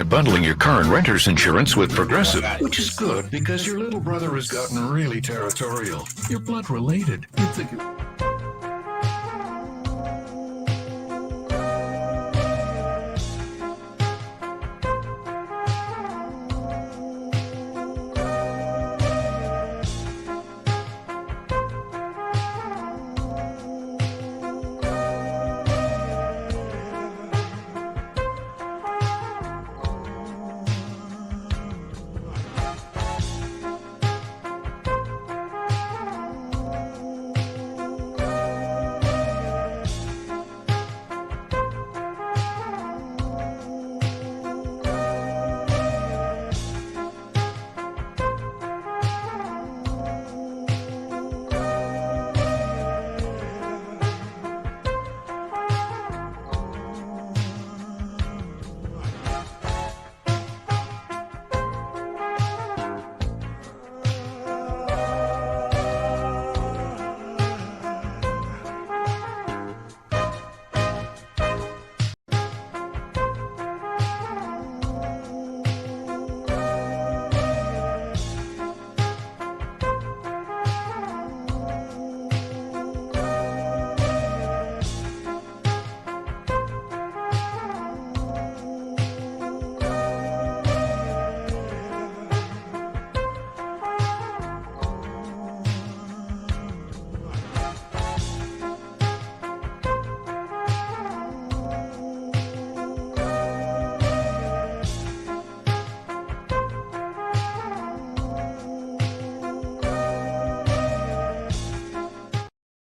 Bundling your car and renter's insurance with Progressive, which is good because your little brother has gotten really territorial. You're blood related. You think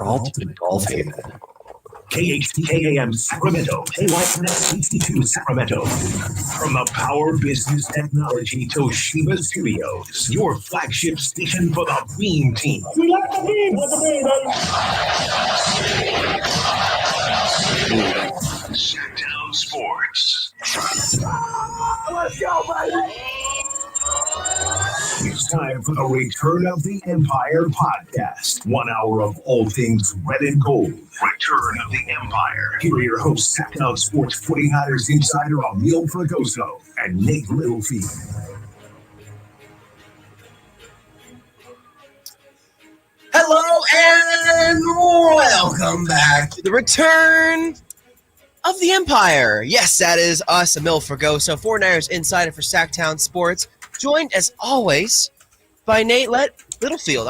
ultimate golf haven. KHTKAM Sacramento, KYNX 62 Sacramento. From the Power Business Technology Toshiba Studios, your flagship station for the Beam Team. We like the beam. What's the beam, baby? Sactown Sports. Let's go, baby. It's time for the Return of the Empire podcast. 1 hour of all things red and gold. Return of the Empire. Here are your hosts, Sactown Sports 49ers insider Emil Fragoso and Nate Littlefield. Hello and welcome back to the Return of the Empire. Yes, that is us, Emil Fragoso, 49ers insider for Sactown Sports. Joined, as always, by Nate Littlefield.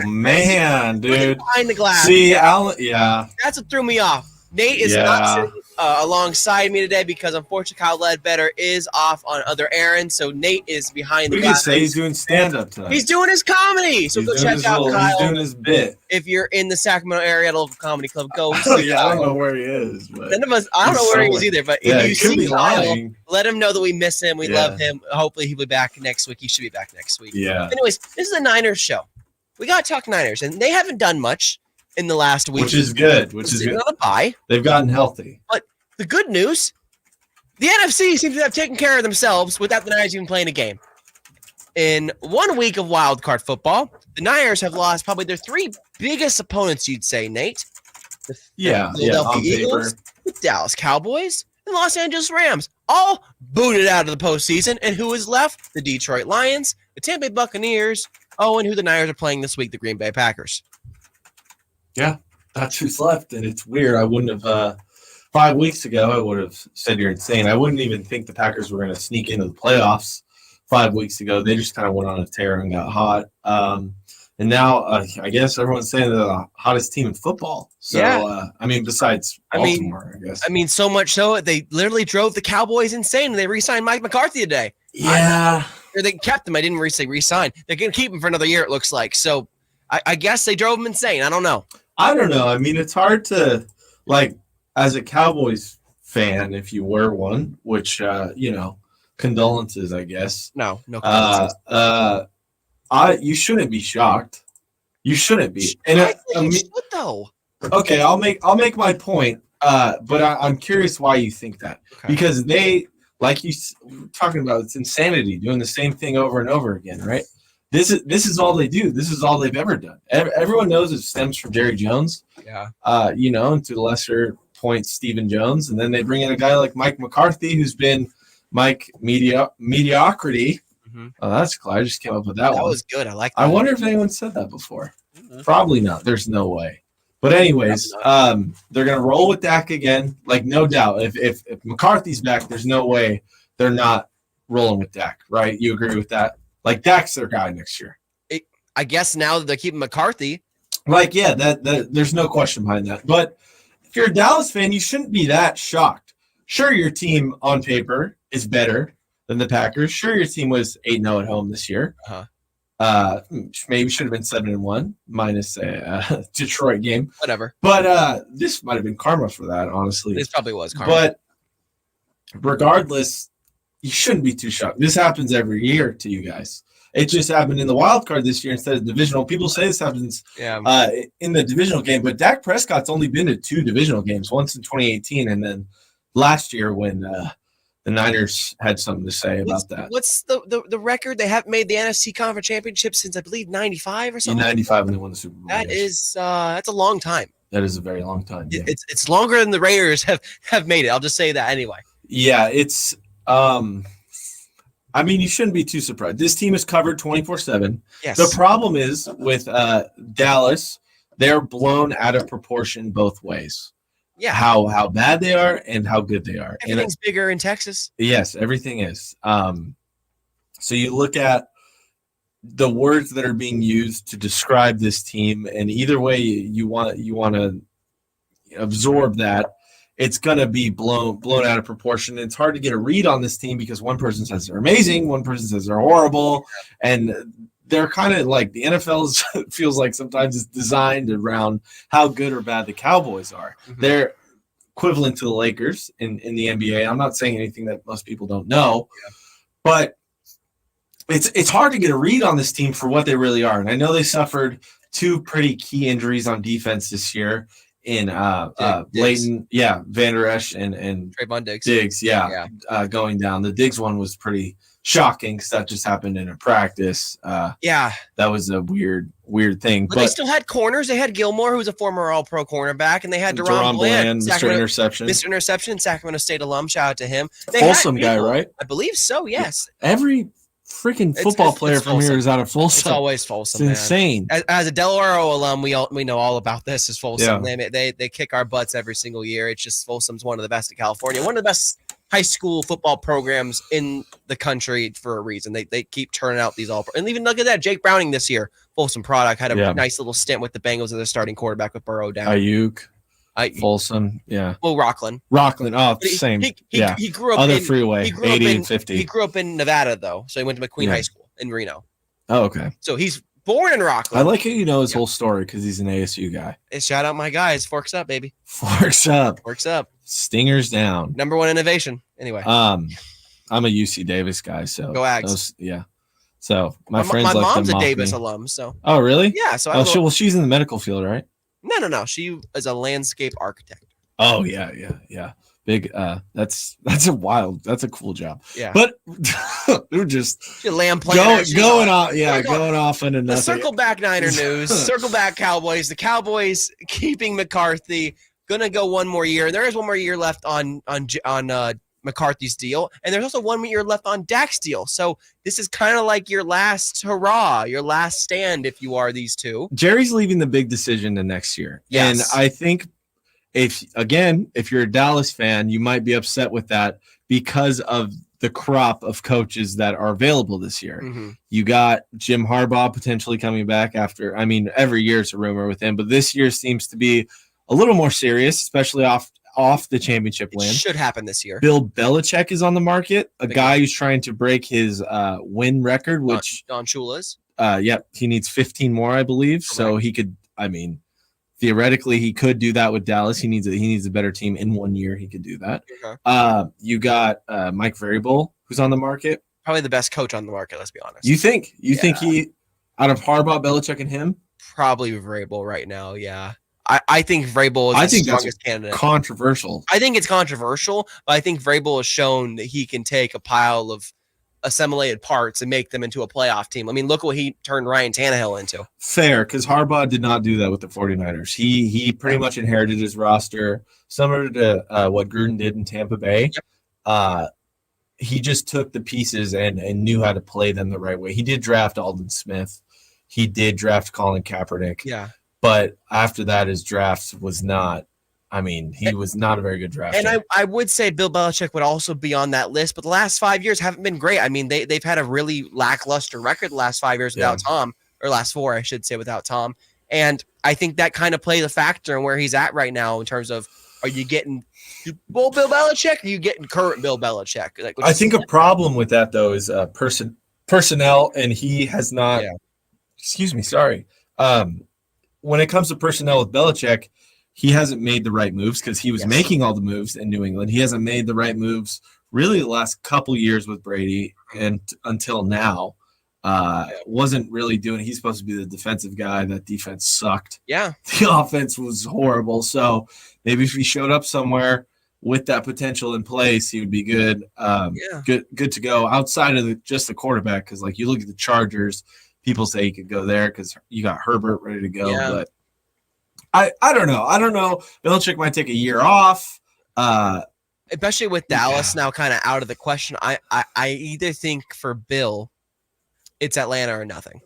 Man, dude. Behind the glass. See, Alan, yeah. That's what threw me off. Nate is not sitting alongside me today because, unfortunately, Kyle Ledbetter is off on other errands, so Nate is behind the glass. We could say he's doing stand-up tonight. He's doing his comedy, so go check out Kyle. He's doing his bit. If you're in the Sacramento area at a local comedy club, go. I don't know where he is. But none of us, I don't know where he is either, but if you see Kyle, let him know that we miss him. We love him. Hopefully he'll be back next week. He should be back next week. Yeah. Anyways, this is a Niners show. We got to talk Niners, and they haven't done much in the last week. Which is good. Which is good. On a bye. They've gotten healthy. But the good news, the NFC seems to have taken care of themselves without the Niners even playing a game. In 1 week of wild card football, the Niners have lost probably their three biggest opponents, you'd say, Nate. The Philadelphia Eagles, the Dallas Cowboys, and the Los Angeles Rams. All booted out of the postseason. And who is left? The Detroit Lions, the Tampa Bay Buccaneers, and who the Niners are playing this week, the Green Bay Packers. Yeah, that's who's left. And it's weird. I wouldn't have 5 weeks ago, I would have said you're insane. I wouldn't even think the Packers were going to sneak into the playoffs 5 weeks ago. They just kind of went on a tear and got hot. And now I guess everyone's saying they're the hottest team in football. So, besides Baltimore, I guess. I mean, so much so, they literally drove the Cowboys insane, and they re-signed Mike McCarthy today. Yeah. Or they kept him. I didn't say re-sign. They're going to keep him for another year, it looks like. So I guess they drove him insane. I don't know. I don't know. I mean, it's hard to, as a Cowboys fan, if you were one, which, condolences, I guess. No condolences. You shouldn't be shocked. You shouldn't be. And you should, though. Okay, I'll make my point. But I'm curious why you think that. Okay. Because they, like you were talking about, it's insanity doing the same thing over and over again, right? This is all they do. This is all they've ever done. Everyone knows it stems from Jerry Jones. Yeah. And to a lesser point, Stephen Jones, and then they bring in a guy like Mike McCarthy, who's been Mike Mediocrity. Mhm. Oh, that's cool. I just came up with that That one. was good. I like that. I wonder if anyone said that before. Mhm. Probably not. There's no way. But anyways, they're gonna roll with Dak again. Like no doubt. If McCarthy's back, there's no way they're not rolling with Dak, right? You agree with that? Like Dak's their guy next year. I guess now that they're keeping McCarthy. Like, yeah, that there's no question behind that. But if you're a Dallas fan, you shouldn't be that shocked. Sure, your team on paper is better than the Packers. Sure, your team was 8-0 at home this year. Maybe should have been 7-1 minus a Detroit game. Whatever. But this might have been karma for that, honestly. This probably was karma. But regardless, you shouldn't be too shocked. This happens every year to you guys. It just happened in the wild card this year instead of divisional. People say this happens in the divisional game, but Dak Prescott's only been to 2 divisional games, once in 2018 and then last year when the Niners had something to say about that. What's the record? They haven't made the NFC Conference Championship since, I believe, 95 or In something? 95 when they won the Super Bowl. That's a long time. That is a very long time. Yeah, It's longer than the Raiders have made it. I'll just say that anyway. yeah it's I mean, you shouldn't be too surprised. This team is covered 24/7. Yes. The problem is with Dallas, they're blown out of proportion both ways. Yeah. How bad they are and how good they are. Everything's bigger in Texas. Yes, everything is. So you look at the words that are being used to describe this team, and either way you want to absorb that, it's going to be blown out of proportion. It's hard to get a read on this team because one person says they're amazing, one person says they're horrible, and they're kind of like the NFL feels like sometimes it's designed around how good or bad the Cowboys are. Mm-hmm. They're equivalent to the Lakers in the NBA. I'm not saying anything that most people don't know, but it's hard to get a read on this team for what they really are. And I know they suffered 2 pretty key injuries on defense this year in Leighton, Van Der Esch and Trayvon Diggs, going down. The Diggs one was pretty shocking because that just happened in a practice. That was a weird thing. But they still had corners. They had Gilmore, who's a former All-Pro cornerback, and they had Deron Bland, Mr. Interception. Mr. Interception, Sacramento State alum. Shout out to him. Folsom guy, right? I believe so. Yes. Every freaking football player from here is out of Folsom. It's always Folsom. It's insane. As a Delaware alum, we know all about this. Is Folsom? Yeah. They kick our butts every single year. It's just Folsom's one of the best in California. One of the best high school football programs in the country for a reason. They keep turning out these all. And even look at that, Jake Browning this year, Folsom product, had a nice little stint with the Bengals as their starting quarterback with Burrow down. Ayuk. Folsom, Well, Rockland. Same. He grew up other freeway, 80 and 50. He grew up in Nevada though, so he went to McQueen High School in Reno. Oh, okay. So he's born in Rockland. I like how you know his whole story because he's an ASU guy. Shout out my guys. Forks up, baby. Forks up. Stingers down. Number 1 innovation. Anyway. I'm a UC Davis guy, so go Ags. So my friends my like mom's to a Davis me. alum. So. Oh really? Yeah. So she's in the medical field, right? No. She is a landscape architect. Oh yeah. Big. That's a cool job. Yeah. But we're just going off into nothing. Circle back Niner news. Circle back Cowboys. The Cowboys keeping McCarthy. Gonna go one more year. There is one more year left on McCarthy's deal, and there's also 1 year left on Dak's deal. So this is kind of like your last hurrah, your last stand, if you are these two. Jerry's leaving the big decision to next year, and I think if you're a Dallas fan, you might be upset with that because of the crop of coaches that are available this year. Mm-hmm. You got Jim Harbaugh potentially coming back after. I mean, every year is a rumor with him, but this year seems to be a little more serious, especially off the championship land. Should happen this year. Bill Belichick is on the market, a guy who's trying to break his win record, which Don Shula's. He needs 15 more, I believe. Correct. So he could. I mean, theoretically, he could do that with Dallas. He needs a better team in 1 year. He could do that. Okay. You got Mike Vrabel, who's on the market. Probably the best coach on the market. Let's be honest. You think he out of Harbaugh, Belichick, and him? Probably Vrabel right now. Yeah. I think Vrabel is the strongest candidate. Controversial. I think it's controversial, but I think Vrabel has shown that he can take a pile of assimilated parts and make them into a playoff team. I mean, look what he turned Ryan Tannehill into. Fair, because Harbaugh did not do that with the 49ers. He pretty much inherited his roster, similar to what Gruden did in Tampa Bay. Yep. he just took the pieces and knew how to play them the right way. He did draft Aldon Smith. He did draft Colin Kaepernick. Yeah. But after that, his draft was not. I mean, he was not a very good drafter. And I would say Bill Belichick would also be on that list, but the last 5 years haven't been great. I mean, they've had a really lackluster record the last 5 years without Tom, or last 4, I should say, without Tom. And I think that kind of plays a factor in where he's at right now in terms of, are you getting Bill Belichick, or are you getting current Bill Belichick? Like, I think a problem with that, though, is personnel, and he has not. Yeah. Excuse me, sorry. When it comes to personnel with Belichick, he hasn't made the right moves because he was making all the moves in New England. He hasn't made the right moves really the last couple years with Brady, and until now, wasn't really doing. He's supposed to be the defensive guy. That defense sucked. Yeah, the offense was horrible. So maybe if he showed up somewhere with that potential in place, he would be good. Good to go outside of just the quarterback. Because like you look at the Chargers, people say he could go there because you got Herbert ready to go, but. I don't know. I don't know. Belichick might take a year off. Especially with Dallas now kind of out of the question. I either think for Bill, it's Atlanta or nothing.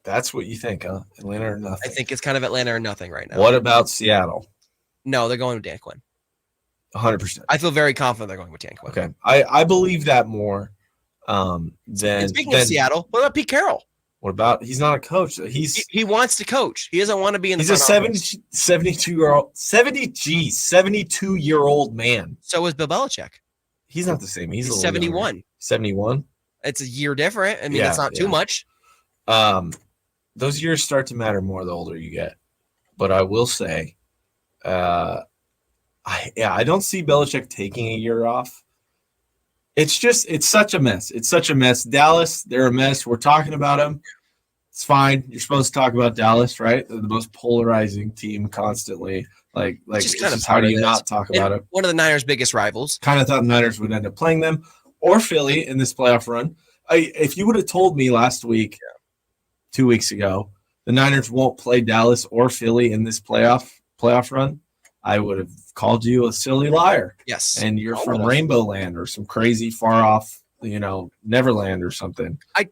That's what you think, huh? Atlanta or nothing. I think it's kind of Atlanta or nothing right now. What about Seattle? No, they're going with Dan Quinn. 100%. I feel very confident they're going with Dan Quinn. Okay. I believe that more than speaking of Seattle, what about Pete Carroll? What about he's not a coach? He wants to coach. He doesn't want to be in the He's a 72-year-old man. So is Bill Belichick. He's not the same. He's 71. 71? It's a year different. I mean, that's not too much. Those years start to matter more the older you get. But I will say, I don't see Belichick taking a year off. It's such a mess. It's such a mess. Dallas, they're a mess. We're talking about them. It's fine. You're supposed to talk about Dallas, right? They're the most polarizing team constantly. Like just how do you not talk about it? One of the Niners' biggest rivals. Kind of thought the Niners would end up playing them or Philly in this playoff run. If you would have told me last week, 2 weeks ago, the Niners won't play Dallas or Philly in this playoff run, I would have called you a silly liar. Yes. And you're from Rainbow Land or some crazy far off, Neverland or something. I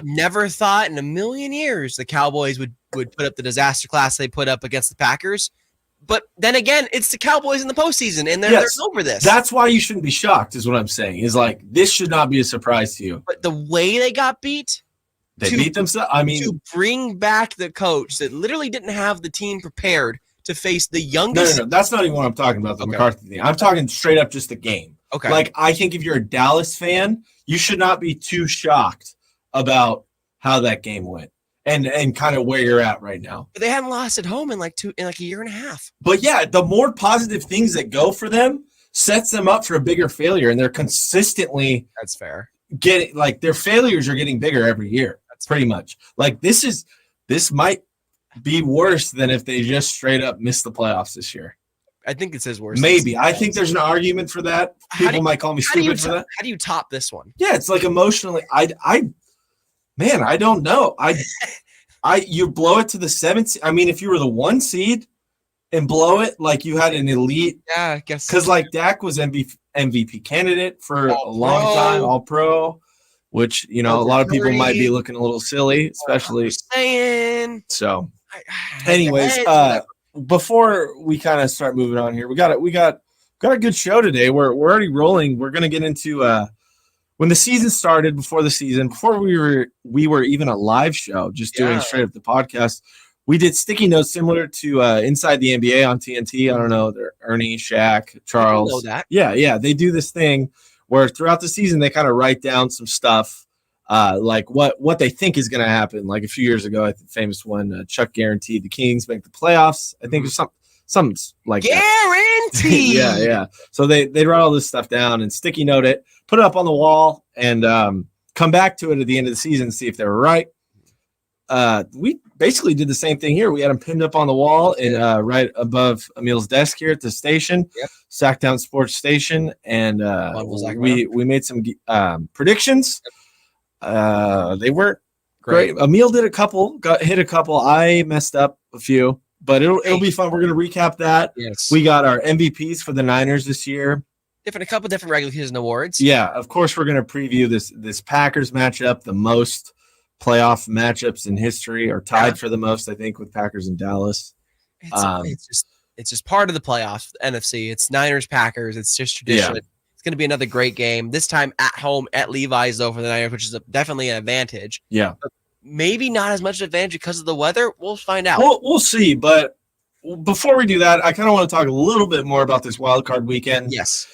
never thought in a million years the Cowboys would put up the disaster class they put up against the Packers. But then again, it's the Cowboys in the postseason, and they're over this. That's why you shouldn't be shocked, is what I'm saying. Is like, this should not be a surprise to you. But the way they got beat, they beat themselves. I mean, to bring back the coach that literally didn't have the team prepared to face the youngest. No. That's not even what I'm talking about, the McCarthy thing. I'm talking straight up just the game. Okay. Like, I think if you're a Dallas fan, you should not be too shocked about how that game went and kind of where you're at right now. But they hadn't lost at home in like a year and a half. But yeah, the more positive things that go for them sets them up for a bigger failure, and they're consistently. That's fair. Getting like their failures are getting bigger every year. That's pretty much like this might be worse than if they just straight up missed the playoffs this year. I think it says worse. Maybe. I think there's an argument for that. People might call me stupid for that. How do you top this one? Yeah, it's like emotionally. I don't know. You blow it to the 7th. I mean, if you were the 1 seed and blow it like you had an elite. Yeah, I guess. Because like Dak was MVP candidate for a long time, all pro. Which, a lot of people might be looking a little silly, especially. So, anyways, before we kind of start moving on here, we got a good show today. We're already rolling. We're gonna get into when the season started. Before we were even a live show, just doing straight up the podcast. We did sticky notes similar to Inside the NBA on TNT. I don't know, they're Ernie, Shaq, Charles. Know that. Yeah, they do this thing where throughout the season they kind of write down some stuff, like what they think is going to happen. Like a few years ago, I think famous one, Chuck guaranteed the Kings make the playoffs. I think it was something like guaranteed. Yeah. So they write all this stuff down and sticky note it, put it up on the wall, and come back to it at the end of the season and see if they were right. We basically did the same thing here. We had them pinned up on the wall and right above Emil's desk here at the station, Sactown Sports Station, and we made some predictions. They weren't great. Emil did a couple, hit a couple. I messed up a few, but it'll be fun. We're gonna recap that. Yes. We got our MVPs for the Niners this year. A couple different regular season awards. Yeah, of course we're going to preview this Packers matchup, the most playoff matchups in history, or tied for the most, I think, with Packers and Dallas. It's just part of the playoffs, NFC. It's Niners, Packers. It's just tradition. Yeah. It's going to be another great game. This time at home at Levi's, though, for the Niners, which is definitely an advantage. Yeah. But maybe not as much advantage because of the weather. We'll find out. We'll see. But before we do that, I kind of want to talk a little bit more about this wild card weekend. Yes.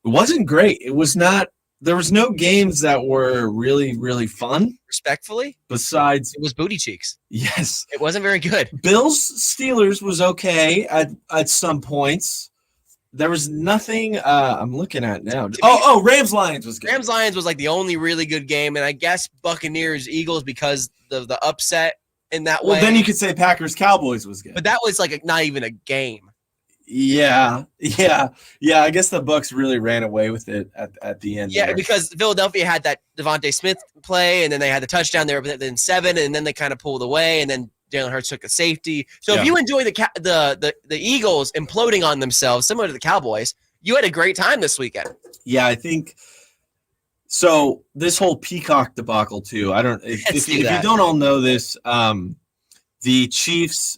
It wasn't great. It was not. There was no games that were really, really fun. Respectfully, besides, it was booty cheeks. Yes. It wasn't very good. Bills Steelers was okay at some points. There was nothing I'm looking at now. Rams Lions was good. Rams Lions was like the only really good game, and I guess Buccaneers Eagles because the upset in that way. Well, then you could say Packers Cowboys was good. But that was like not even a game. Yeah. I guess the Bucs really ran away with it at the end. Yeah, there. Because Philadelphia had that Devontae Smith play, and then they had the touchdown. They were within 7, and then they kind of pulled away, and then Jalen Hurts took a safety. So if you enjoy the Eagles imploding on themselves, similar to the Cowboys, you had a great time this weekend. Yeah, I think so. This whole Peacock debacle too. I don't. If you don't all know this, the Chiefs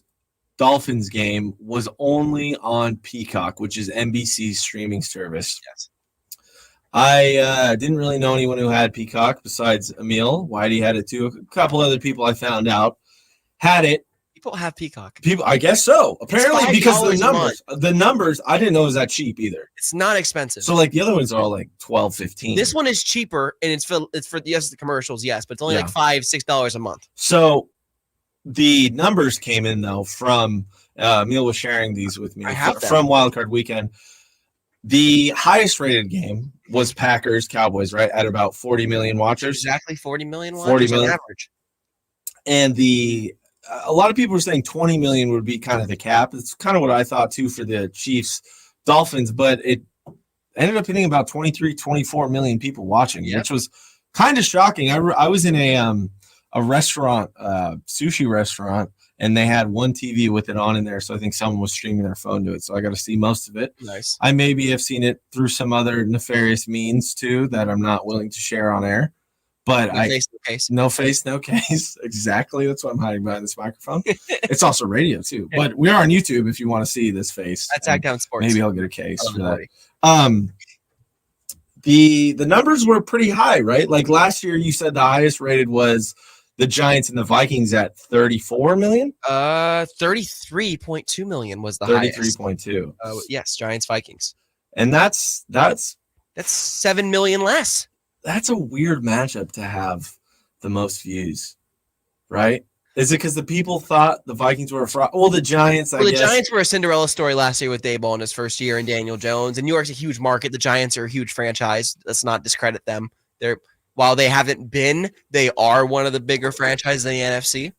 Dolphins game was only on Peacock, which is NBC's streaming service. Yes. I didn't really know anyone who had Peacock besides Emil. Whitey had it too. A couple other people I found out had it. People have Peacock. I guess so. Apparently, because the numbers, I didn't know it was that cheap either. It's not expensive. So like the other ones are all like $12, $15. This one is cheaper, and it's for the commercials, yes, but it's only like $5-6 a month. So the numbers came in though from Emil was sharing these with me from Wildcard Weekend. The highest rated game was Packers Cowboys, right, at about 40 million watchers. Exactly 40 million watchers 40 million. on average. And a lot of people were saying 20 million would be kind of the cap. It's kind of what I thought too for the Chiefs Dolphins, but it ended up hitting about 23, 24 million people watching, which was kind of shocking. I was in a restaurant, sushi restaurant, and they had one TV with it on in there. So I think someone was streaming their phone to it. So I got to see most of it. Nice. I maybe have seen it through some other nefarious means too that I'm not willing to share on air. But no face, no case. No face, no case. Exactly. That's why I'm hiding behind this microphone. It's also radio too. But we are on YouTube if you want to see this face. That's Sactown Sports. Maybe I'll get a case for that. The numbers were pretty high, right? Like last year you said the highest rated was the Giants and the Vikings at 34 million? 33.2 million was the highest. 33.2. Yes, Giants Vikings. And that's 7 million less. That's a weird matchup to have the most views, right? Is it because the people thought the Vikings were a fraud? Well, the Giants, I guess. The Giants were a Cinderella story last year with Daboll in his first year and Daniel Jones. And New York's a huge market. The Giants are a huge franchise. Let's not discredit them. While they haven't been, they are one of the bigger franchises in the NFC.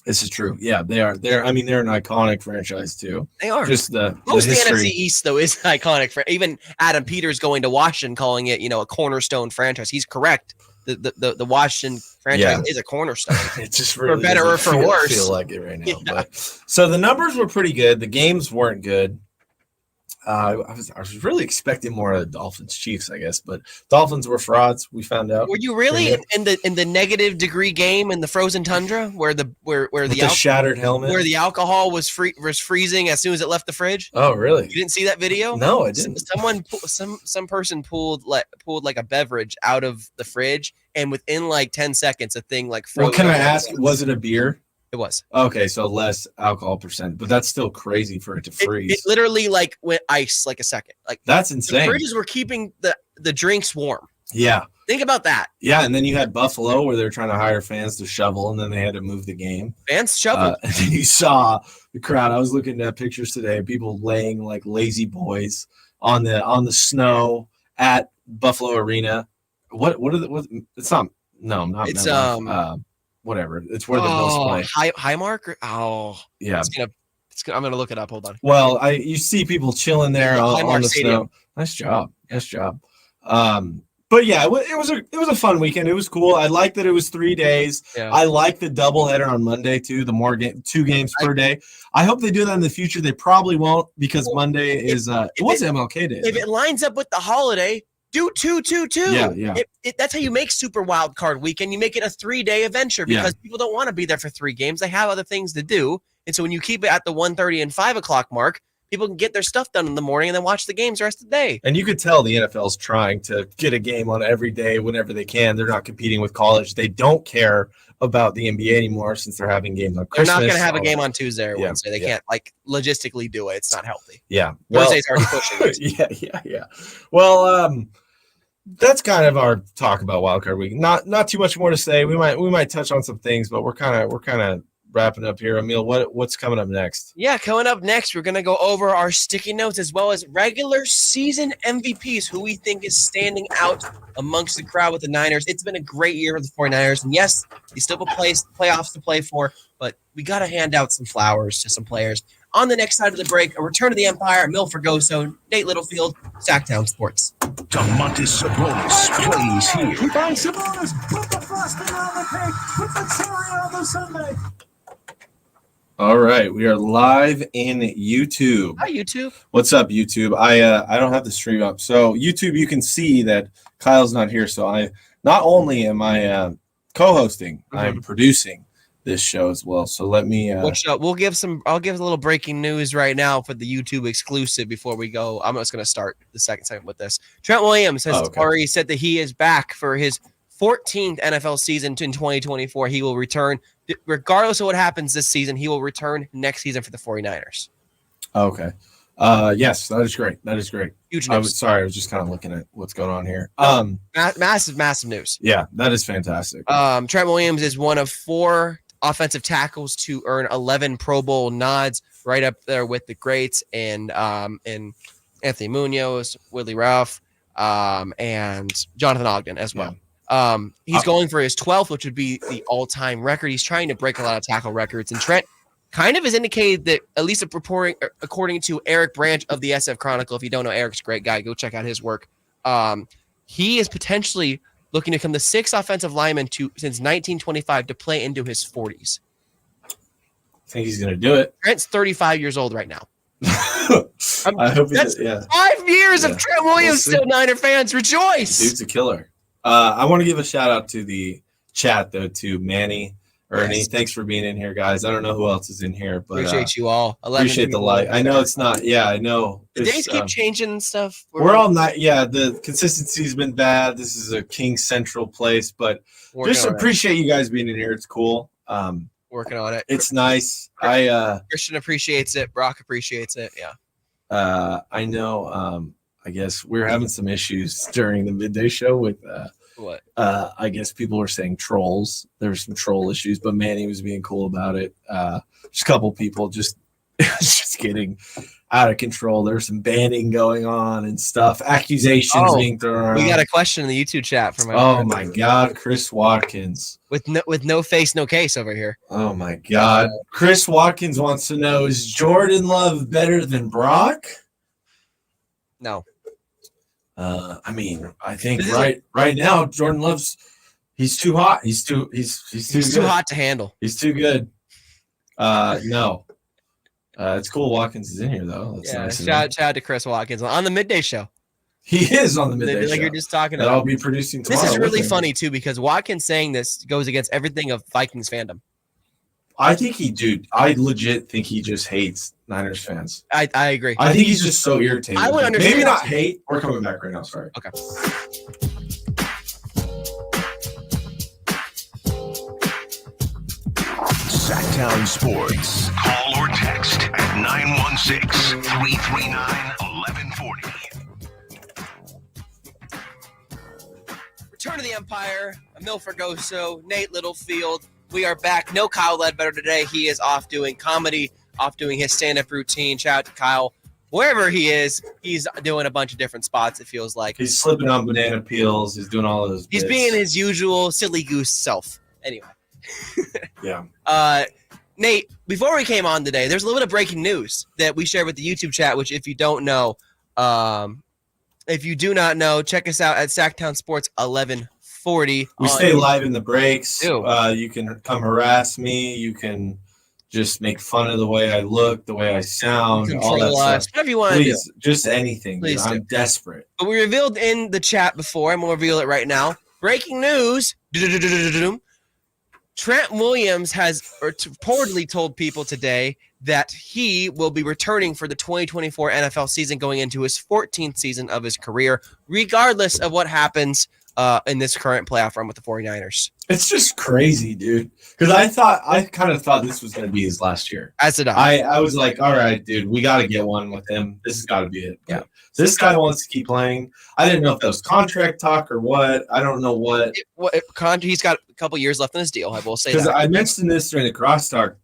This is true. Yeah, they are. They're an iconic franchise too. They are. Just most of the NFC East though is iconic. For even Adam Peters going to Washington, calling it a cornerstone franchise. He's correct. The Washington franchise is a cornerstone. It's just really for better or for worse. Feel like it right now. Yeah. But, so the numbers were pretty good. The games weren't good. I was really expecting more of the Dolphins Chiefs, I guess, but Dolphins were frauds. We found out. Were you really in the negative degree game in the frozen tundra where the shattered helmet, where the alcohol was freezing as soon as it left the fridge? Oh, really? You didn't see that video? No, I didn't. Some person pulled like a beverage out of the fridge, and within like 10 seconds, a thing like froze. Well, can I ask? Was it a beer? It was. Okay, so less alcohol percent, but that's still crazy for it to freeze. It literally like went ice like a second. Like that's insane. The fridges were keeping the drinks warm. Yeah. Think about that. Yeah, and then you had Buffalo where they're trying to hire fans to shovel, and then they had to move the game. Fans shoveled. And then you saw the crowd. I was looking at pictures today, people laying like lazy boys on the snow at Buffalo Arena. What it's not whatever. It's where the Bills play. Highmark? Yeah. I'm gonna look it up. Hold on. Well, you see people chilling there on the Stadium. snow. Nice job. But yeah, it was a fun weekend. It was cool. I like that it was 3 days. Yeah. I like the doubleheader on Monday too. The more 2 games per day. I hope they do that in the future. They probably won't because Monday is it was MLK Day. If it lines up with the holiday, do 2-2-2. Yeah. That's how you make Super Wild Card Weekend. You make it a 3-day adventure because people don't want to be there for 3 games. They have other things to do, and so when you keep it at the 1:30 and 5 o'clock mark, people can get their stuff done in the morning and then watch the games the rest of the day. And you could tell the NFL's trying to get a game on every day whenever they can. They're not competing with college. They don't care about the NBA anymore since they're having games on Christmas. They're not going to have a game on Tuesday or Wednesday. They can't logistically do it. It's not healthy. Yeah. Thursday's already pushing it. Yeah. Well, that's kind of our talk about Wildcard Week. Not too much more to say. We might touch on some things, but we're kind of wrapping up here. Emil, what's coming up next? Yeah, coming up next, we're going to go over our sticky notes as well as regular season MVPs, who we think is standing out amongst the crowd with the Niners. It's been a great year for the 49ers. And yes, they still have playoffs to play for, but we got to hand out some flowers to some players. On the next side of the break, a return to the Empire, Mil Fergoso, Nate Littlefield, Sactown Sports. Domantas Sabonis plays here. Sabonis, put the frosting on the cake, put the cherry on the sundae. All right, we are live in YouTube. Hi, YouTube. What's up, YouTube? I don't have the stream up, so YouTube, you can see that Kyle's not here. So I not only am I co-hosting, I'm producing this show as well. So let me. I'll give a little breaking news right now for the YouTube exclusive before we go. I'm just going to start the second segment with this. Trent Williams has already said that he is back for his 14th NFL season in 2024. He will return. Regardless of what happens this season, he will return next season for the 49ers. Okay. Yes, that is great. Huge news. I was just kind of looking at what's going on here. Massive news. Yeah, that is fantastic. Trent Williams is one of 4 offensive tackles to earn 11 Pro Bowl nods, right up there with the greats and Anthony Munoz, Willie Ruff, and Jonathan Ogden as well. Yeah. He's going for his 12th, which would be the all-time record. He's trying to break a lot of tackle records, and Trent kind of has indicated that, at least according to Eric Branch of the SF Chronicle. If you don't know, Eric's a great guy. Go check out his work. He is potentially looking to become the 6th offensive lineman since 1925 to play into his 40s. I think he's going to do it. Trent's 35 years old right now. I hope that's 5 years of Trent Williams. Still, Niner fans, rejoice! Dude's a killer. I want to give a shout out to the chat though, to Manny, Ernie. Yes. Thanks for being in here, guys. I don't know who else is in here, but appreciate you all. Appreciate the like. I know it's not. Yeah, I know. The days keep changing and stuff. We're all not. Yeah, the consistency's been bad. This is a King Central place, but just appreciate you guys being in here. It's cool. Working on it. It's nice. Christian appreciates it. Brock appreciates it. Yeah. I know. I guess we're having some issues during the midday show with what? I guess people were saying trolls. There were some troll issues, but Manny was being cool about it. Just a couple people just getting out of control. There's some banning going on and stuff. Accusations being thrown around. We got a question in the YouTube chat from my God, Chris Watkins. With no face, no case over here. Oh my God. Chris Watkins wants to know, is Jordan Love better than Brock? No. I mean, I think right now Jordan Love's he's too hot. He's too hot to handle. He's too good. No. It's cool Watkins is in here though. That's nice. Shout out to Chris Watkins on the midday show. He is on the midday show. Like you're just talking about. I'll be producing tomorrow. This is really funny too because Watkins saying this goes against everything of Vikings fandom. I think I legit think he just hates Niners fans. I agree. I think he's just so irritated. I would understand. Maybe not hate. We're coming back right now. Sorry. Okay. Sactown Sports. Call or text at 916-339-1140. Return to the Empire. Emil Fergoso, Nate Littlefield. We are back. No Kyle Ledbetter today. He is off doing comedy, off doing his stand-up routine. Shout out to Kyle. Wherever he is, he's doing a bunch of different spots, it feels like. He's slipping on banana peels. He's doing all of those bits. He's being his usual silly goose self. Anyway. Yeah. Nate, before we came on today, there's a little bit of breaking news that we shared with the YouTube chat, which if you don't know, If you do not know, check us out at Sactown Sports 1140. We stay live in the breaks. Ew. You can come harass me. You can just make fun of the way I look, the way I sound, all that Control us, stuff. whatever you want to do. Please, just anything. Dude. Please do. I'm desperate. But we revealed in the chat before, and we'll reveal it right now. Breaking news. Trent Williams has reportedly told people today that he will be returning for the 2024 NFL season, going into his 14th season of his career, regardless of what happens in this current playoff run with the 49ers. It's just crazy, dude. Because I kind of thought this was going to be his last year. As did I. I was like, all right, dude, we got to get one with him. This has got to be it. Yeah. So this guy wants to keep playing. I didn't know if that was contract talk or what. I don't know what. He's got a couple years left in his deal. I will say that. Because I mentioned this during the crosstalk.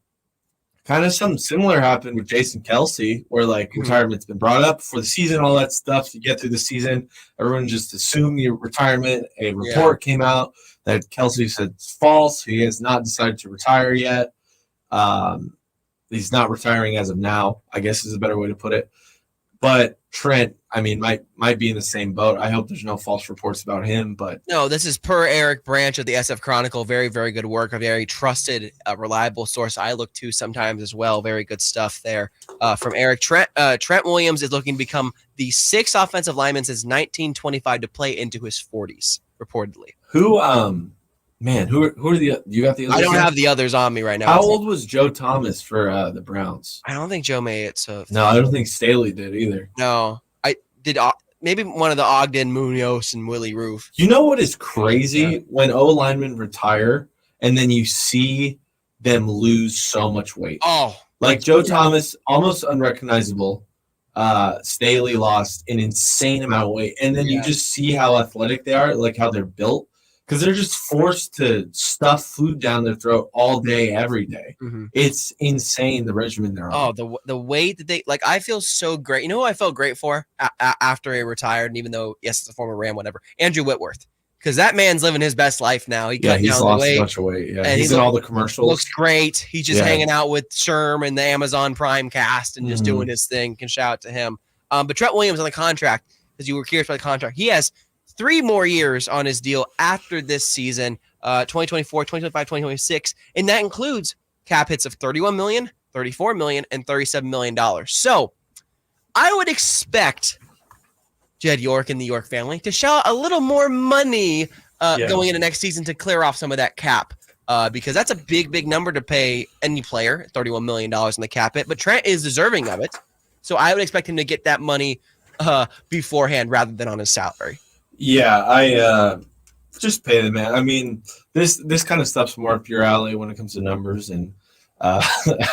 Kind of something similar happened with Jason Kelsey, where retirement's been brought up for the season, all that stuff. You get through the season, everyone just assumed the retirement. A report came out that Kelsey said it's false. He has not decided to retire yet. He's not retiring as of now, I guess is a better way to put it. But Trent, I mean, might be in the same boat. I hope there's no false reports about him. But no, this is per Eric Branch of the SF Chronicle. Very, very good work. A very trusted, reliable source I look to sometimes as well. Very good stuff there from Eric. Trent Williams is looking to become the 6th offensive lineman since 1925 to play into his 40s, reportedly. Who are the you got the others? I don't have the others on me right now. How old was Joe Thomas for the Browns? I don't think Joe made it. So no, I don't think Staley did either. No, I did. Maybe one of the Ogden, Munoz, and Willie Roof. You know what is crazy? When O linemen retire and then you see them lose so much weight. Oh, like Joe Thomas, almost unrecognizable. Staley lost an insane amount of weight, and then you just see how athletic they are, like how they're built. Because they're just forced to stuff food down their throat all day, every day. Mm-hmm. It's insane, the regimen they're on. Oh, the way that they – like, I feel so great. You know who I felt great for after he retired, and even though, yes, it's a former Ram, whatever, Andrew Whitworth. Because that man's living his best life now. He's lost a bunch of weight. Yeah, and he's in all the commercials. Looks great. He's just hanging out with Sherm and the Amazon Prime cast and just doing his thing. Can shout out to him. But Trent Williams on the contract, because you were curious about the contract, he has – 3 more years on his deal after this season, 2024, 2025, 2026, and that includes cap hits of $31 million, $34 million, and $37 million. So I would expect Jed York and the York family to shell out a little more money going into next season to clear off some of that cap because that's a big, big number to pay any player, $31 million in the cap hit, but Trent is deserving of it. So I would expect him to get that money beforehand rather than on his salary. Yeah, I just pay the man. I mean, this kind of stuff's more up your alley when it comes to numbers and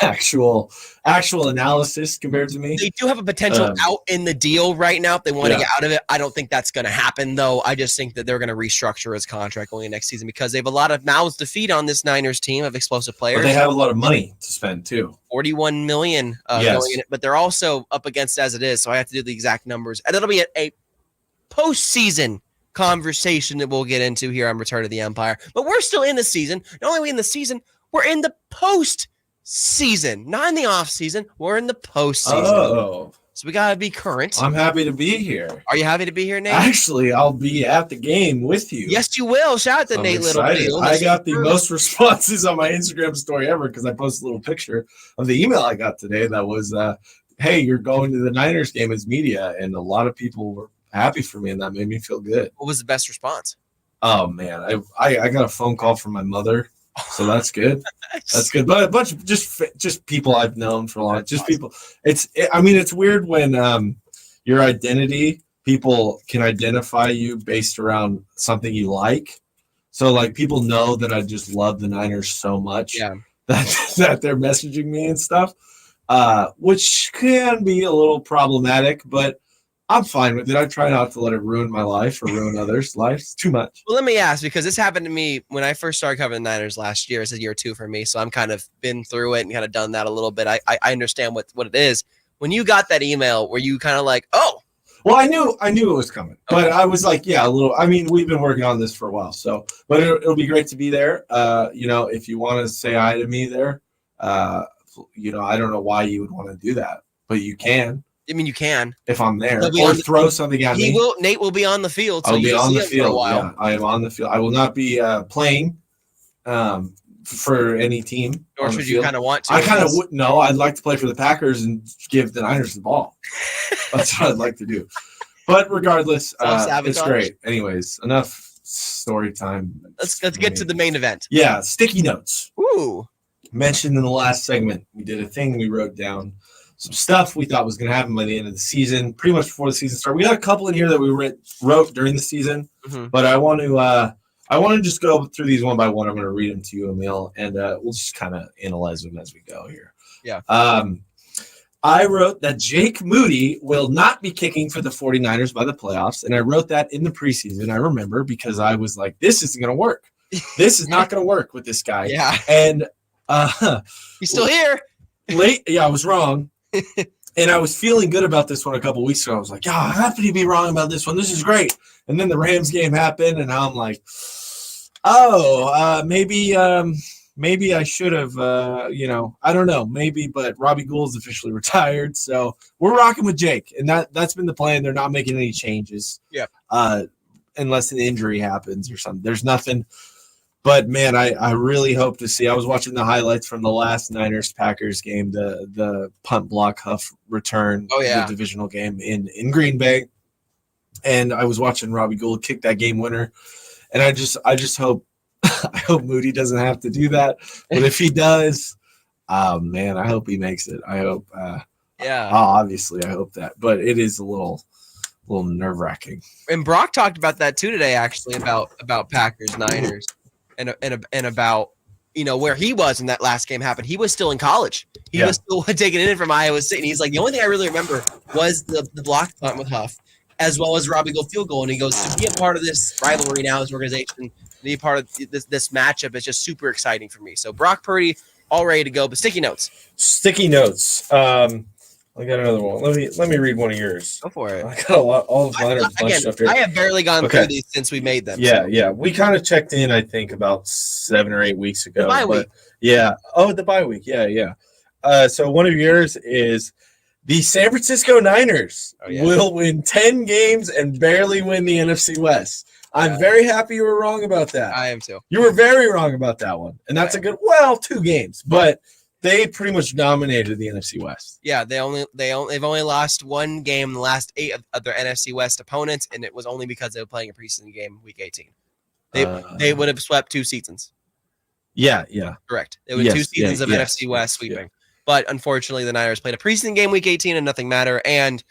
actual analysis compared to me. They do have a potential out in the deal right now if they want to get out of it. I don't think that's going to happen, though. I just think that they're going to restructure his contract only next season because they have a lot of mouths to feed on this Niners team of explosive players. But they have a lot of money to spend, too. $41 million going in it, but they're also up against as it is, so I have to do the exact numbers. And it'll be a postseason conversation that we'll get into here on Return of the Empire. But we're still in the season. Not only are we in the season, we're in the postseason. Not in the off season. We're in the postseason. Oh. So we gotta be current. I'm happy to be here. Are you happy to be here, Nate? Actually, I'll be at the game with you. Yes, you will. Shout out to Nate Little. I got the most responses on my Instagram story ever because I posted a little picture of the email I got today that was, hey, you're going to the Niners game as media. And a lot of people were happy for me, and that made me feel good. What was the best response? Oh man, I got a phone call from my mother, so that's good. That's good. But a bunch of just people I've known for a long time. Just people. It's weird when your identity, people can identify you based around something you like. So like people know that I just love the Niners so much that they're messaging me and stuff, which can be a little problematic, but I'm fine with it. I try not to let it ruin my life or ruin others' lives too much. Well, let me ask, because this happened to me when I first started covering the Niners last year. It's a year 2 for me, so I'm kind of been through it and kind of done that a little bit. I understand what it is. When you got that email, were you kind of like, oh? Well, I knew it was coming, but I was like, yeah, a little. I mean, we've been working on this for a while, so. But it'll be great to be there. If you want to say hi to me there, I don't know why you would want to do that, but you can. I mean, you can. if I'm there, He'll be or on the- throw something at me. Nate will be on the field. So I'll be you'll on see the him for a field. while. Yeah, I am on the field. I will not be playing for any team. Or on the should you field. kind of want to? I kind of would. No, I'd like to play for the Packers and give the Niners the ball. That's what I'd like to do. But regardless, it's great. Anyways, enough story time. Let's get to the main event. Yeah, sticky notes. Ooh. Mentioned in the last segment, we did a thing. We wrote down some stuff we thought was going to happen by the end of the season, pretty much before the season started. We got a couple in here that we wrote during the season, but I want to just go through these one by one. I'm going to read them to you, Emil, and we'll just kind of analyze them as we go here. Yeah. I wrote that Jake Moody will not be kicking for the 49ers by the playoffs, and I wrote that in the preseason. I remember because I was like, this isn't going to work. This is not going to work with this guy. Yeah. And he's still here. I was wrong. And I was feeling good about this one a couple weeks ago. I was like, yeah, I'm happy to be wrong about this one. This is great. And then the Rams game happened, and now I'm like, maybe I should have, I don't know, maybe, but Robbie Gould's officially retired. So we're rocking with Jake, and that's been the plan. They're not making any changes. Yeah. Unless an injury happens or something. There's nothing. But, man, I really hope to see. I was watching the highlights from the last Niners-Packers game, the punt block Huff return, the divisional game in Green Bay. And I was watching Robbie Gould kick that game winner. And I just hope I hope Moody doesn't have to do that. But if he does, man, I hope he makes it. I hope. Obviously, I hope that. But it is a little nerve-wracking. And Brock talked about that too today, actually, about Packers Niners and about where he was when that last game happened. He was still in college. He was still taking it in from Iowa State. And he's like, the only thing I really remember was the block punt with Huff, as well as Robbie Gould field goal. And he goes, to be a part of this rivalry now, this organization, to be a part of this matchup is just super exciting for me. So Brock Purdy, all ready to go. But sticky notes. I got another one. Let me read one of yours. Go for it. I got a lot. All of mine are bunched up here. I have barely gone through these since we made them. Yeah, yeah. We kind of checked in, I think, about 7 or 8 weeks ago. The bye week. Yeah. Oh, the bye week. Yeah, yeah. So one of yours is the San Francisco Niners will win 10 games and barely win the NFC West. I'm very happy you were wrong about that. I am too. You were very wrong about that one. And that's a good, 2 games, but they pretty much dominated the NFC West. Yeah, they've only lost 1 game in the last 8 of their NFC West opponents, and it was only because they were playing a preseason game week 18. They would have swept 2 seasons. Yeah, yeah. Correct. It was 2 seasons of NFC West sweeping. Yeah. But unfortunately, the Niners played a preseason game week 18 and nothing mattered. And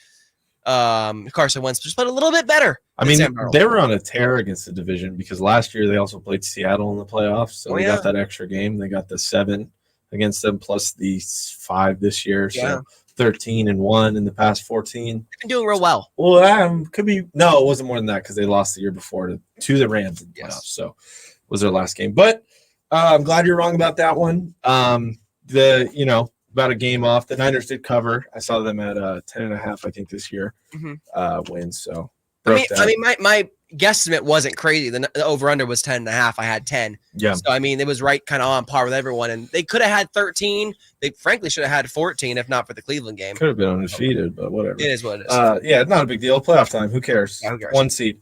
Carson Wentz just played a little bit better. I mean, they were on a tear against the division because last year they also played Seattle in the playoffs. So they got that extra game. They got the 7 against them plus the 5 this year. So 13-1 in the past 14. They've been doing real well. Well, could be. No, it wasn't more than that because they lost the year before to the Rams in the playoffs. So it was their last game. But I'm glad you're wrong about that one. About a game off. The Niners did cover. I saw them at 10.5, I think, this year wins. So I mean, my guesstimate wasn't crazy. The over-under was 10.5. I had 10. Yeah. So, I mean, it was right kind of on par with everyone. And they could have had 13. They frankly should have had 14 if not for the Cleveland game. Could have been undefeated, but whatever. It is what it is. Yeah, not a big deal. Playoff time. Who cares? Yeah, who cares? 1 seed.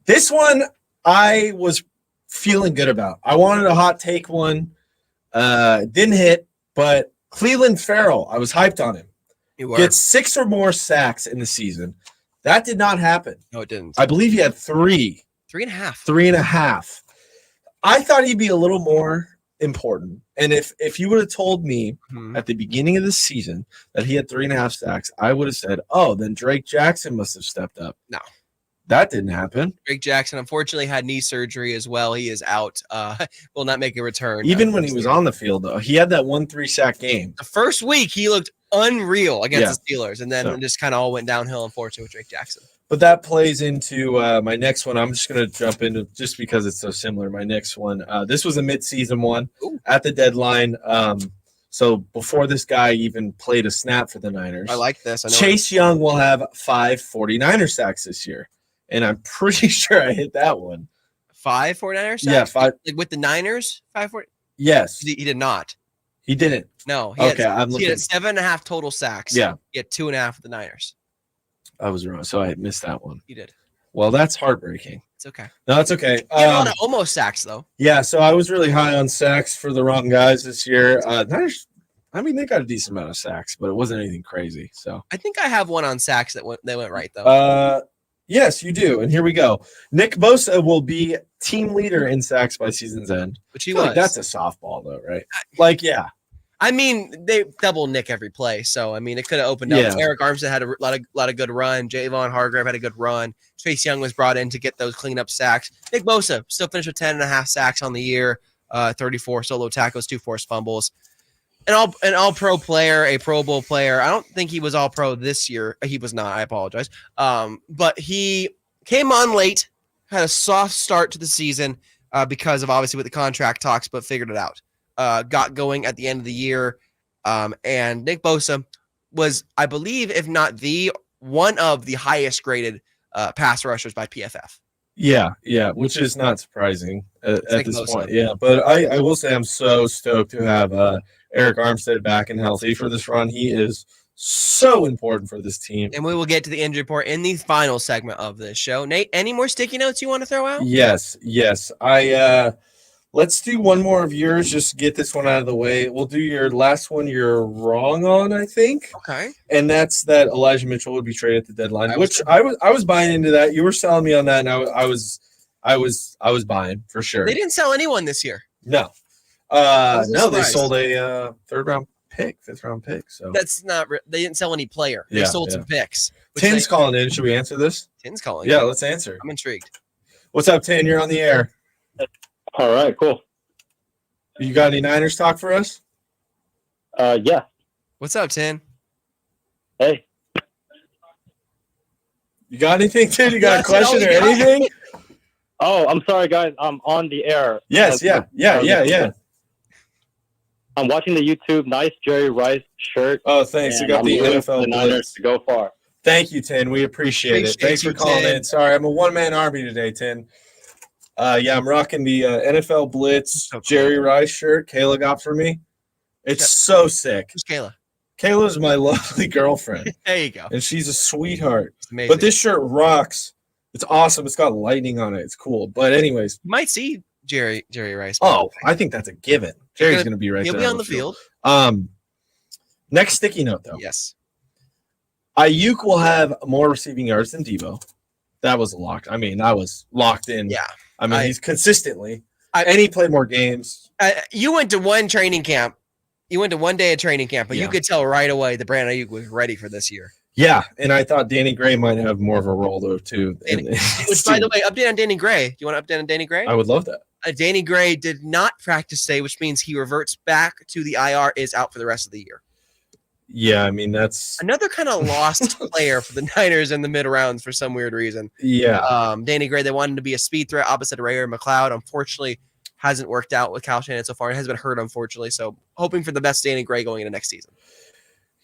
This one I was feeling good about. I wanted a hot take one. Didn't hit, but Cleveland Farrell, I was hyped on him. You were. Gets 6 or more sacks in the season. That did not happen. No, it didn't. I believe he had 3. 3.5. 3.5. I thought he'd be a little more important. And if you would have told me at the beginning of the season that he had 3.5 sacks, I would have said, oh, then Drake Jackson must have stepped up. No. That didn't happen. Drake Jackson, unfortunately, had knee surgery as well. He is out. Will not make a return. Even when he was on the field, though, he had that 1 3-sack game. The first week, he looked unreal against the Steelers, and then it just kind of all went downhill, unfortunately, with Drake Jackson. But that plays into my next one. I'm just going to jump into just because it's so similar. My next one. This was a midseason one at the deadline. So before this guy even played a snap for the Niners. I like this. Chase Young will have 5 49er sacks this year. And I'm pretty sure I hit that one. 5 49ers sacks? Yeah, 5. Like with the Niners? 5 4. Yes. He did not. He didn't. No. He Okay, had, I'm he had looking. 7.5 total sacks. Yeah, He had 2.5 with the Niners. I was wrong. So I missed that one. You did. Well, that's heartbreaking. It's okay. No, that's okay. He had a lot of almost sacks, though. Yeah, so I was really high on sacks for the wrong guys this year. Niners, I mean, they got a decent amount of sacks, but it wasn't anything crazy. So I think I have one on sacks that went right, though. yes, you do. And here we go. Nick Bosa will be team leader in sacks by season's end. Which he I feel was. like that's a softball, though, right? Like, yeah. I mean, they double Nick every play, so I mean, it could have opened up. Yeah. Eric Armstead had a lot of good run. Javon Hargrave had a good run. Chase Young was brought in to get those cleanup sacks. Nick Bosa still finished with 10.5 sacks on the year, 34 solo tackles, 2 forced fumbles. An all pro player, a Pro Bowl player. I don't think he was all pro this year. He was not. I apologize. But he came on late, had a soft start to the season because of obviously with the contract talks, but figured it out. Got going at the end of the year. And Nick Bosa was, I believe, if not one of the highest graded pass rushers by PFF. Yeah, which is not surprising at Nick this Bosa. point. Yeah, but I will say I'm so stoked to have Eric Armstead back and healthy for this run. He is so important for this team. And we will get to the injury report in the final segment of this show. Nate, any more sticky notes you want to throw out? Yes. Let's do one more of yours. Just get this one out of the way. We'll do your last one. You're wrong on, I think, Okay. and that's that Elijah Mitchell would be traded at the deadline. I was buying into that. You were selling me on that, and I was buying for sure. They didn't sell anyone this year. No, was no, they surprised. sold a fifth round pick. So That's not. They didn't sell any player. They Yeah, sold yeah. some picks. which Tin's they- calling in. Should we answer this? Tin's calling. Yeah, let's answer. I'm intrigued. What's up, Tin? You're on the air. All right, cool. You got any Niners talk for us? Yeah. What's up, Tin? Hey. You got anything, Tin? You got a That's all question or we got. anything? Oh, I'm sorry, guys. I'm on the air. Yes, yeah. I'm watching the YouTube. Nice Jerry Rice shirt. Oh, thanks. You and got I'm the rooting NFL for the Niners Blitz. to go far. Thank you, Tin. We appreciate it. Appreciate Thanks for you, calling Tin. in. Sorry, I'm a one-man army today, Tin. Yeah, I'm rocking the NFL Blitz So cool. Jerry Rice shirt Kayla got for me. It's so sick. Who's Kayla? Kayla's my lovely girlfriend, There you go. and she's a sweetheart. It's amazing. But this shirt rocks. It's awesome. It's got lightning on it. It's cool. But anyways, you might see Jerry Rice. oh, I think that's a given. Jerry's going to be right he'll there. be on the field. Next sticky note, though. Yes. Ayuk will have more receiving yards than Debo. That was locked. I mean, I was locked in. Yeah. I mean, he's consistently. I- and he played more games. You went to one training camp. You went to one day of training camp, but Yeah. you could tell right away that Brandon Ayuk was ready for this year. Yeah, and I thought Danny Gray might have more of a role, though, too. Which, by the way, update on Danny Gray. Do you want to update on Danny Gray? I would love that. Danny Gray did not practice today, which means he reverts back to the IR, is out for the rest of the year. Yeah, I mean, that's. Another kind of lost player for the Niners in the mid rounds for some weird reason. Yeah. Danny Gray, they wanted to be a speed threat opposite of Ray McLeod. Unfortunately, hasn't worked out with Kyle Shanahan so far. It has been hurt, unfortunately. So hoping for the best Danny Gray going into next season.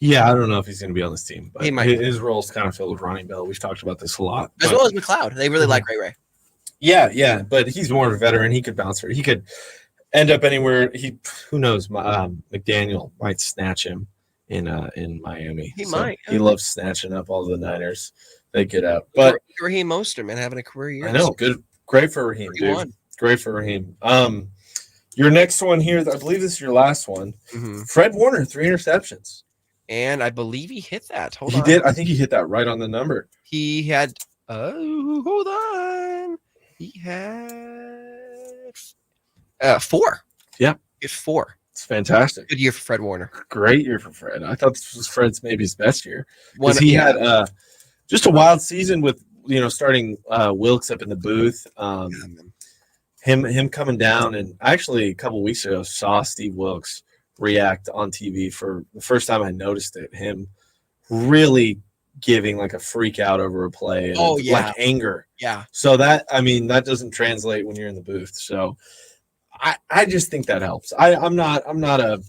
Yeah, I don't know if he's going to be on this team, but He might. his role is kind of filled with Ronnie Bell. We've talked about this a lot. As but- well as McLeod. They really like Ray. Yeah, but he's more of a veteran. He could bounce for. He could end up anywhere. Who knows? McDaniel might snatch him in Miami. He might, He yeah. loves snatching up all the Niners. They get out, but Raheem Mostert, man, having a career year. I know, great for Raheem, dude. 31. Great for Raheem. Your next one here, I believe this is your last one. Mhm. Fred Warner, 3 interceptions. And I believe he hit that. Hold He on. did. I think he hit that right on the number. He had. Oh, hold on. He had 4. Yeah. It's 4. It's fantastic. Good year for Fred Warner. Great year for Fred. I thought this was Fred's maybe his best year. One, Because he had just a wild season with starting Wilkes up in the booth. Him coming down, and actually a couple weeks ago saw Steve Wilkes react on TV for the first time I noticed it. Him really giving like a freak out over a play. And like anger. Yeah. So that doesn't translate when you're in the booth. So I just think that helps. I'm not a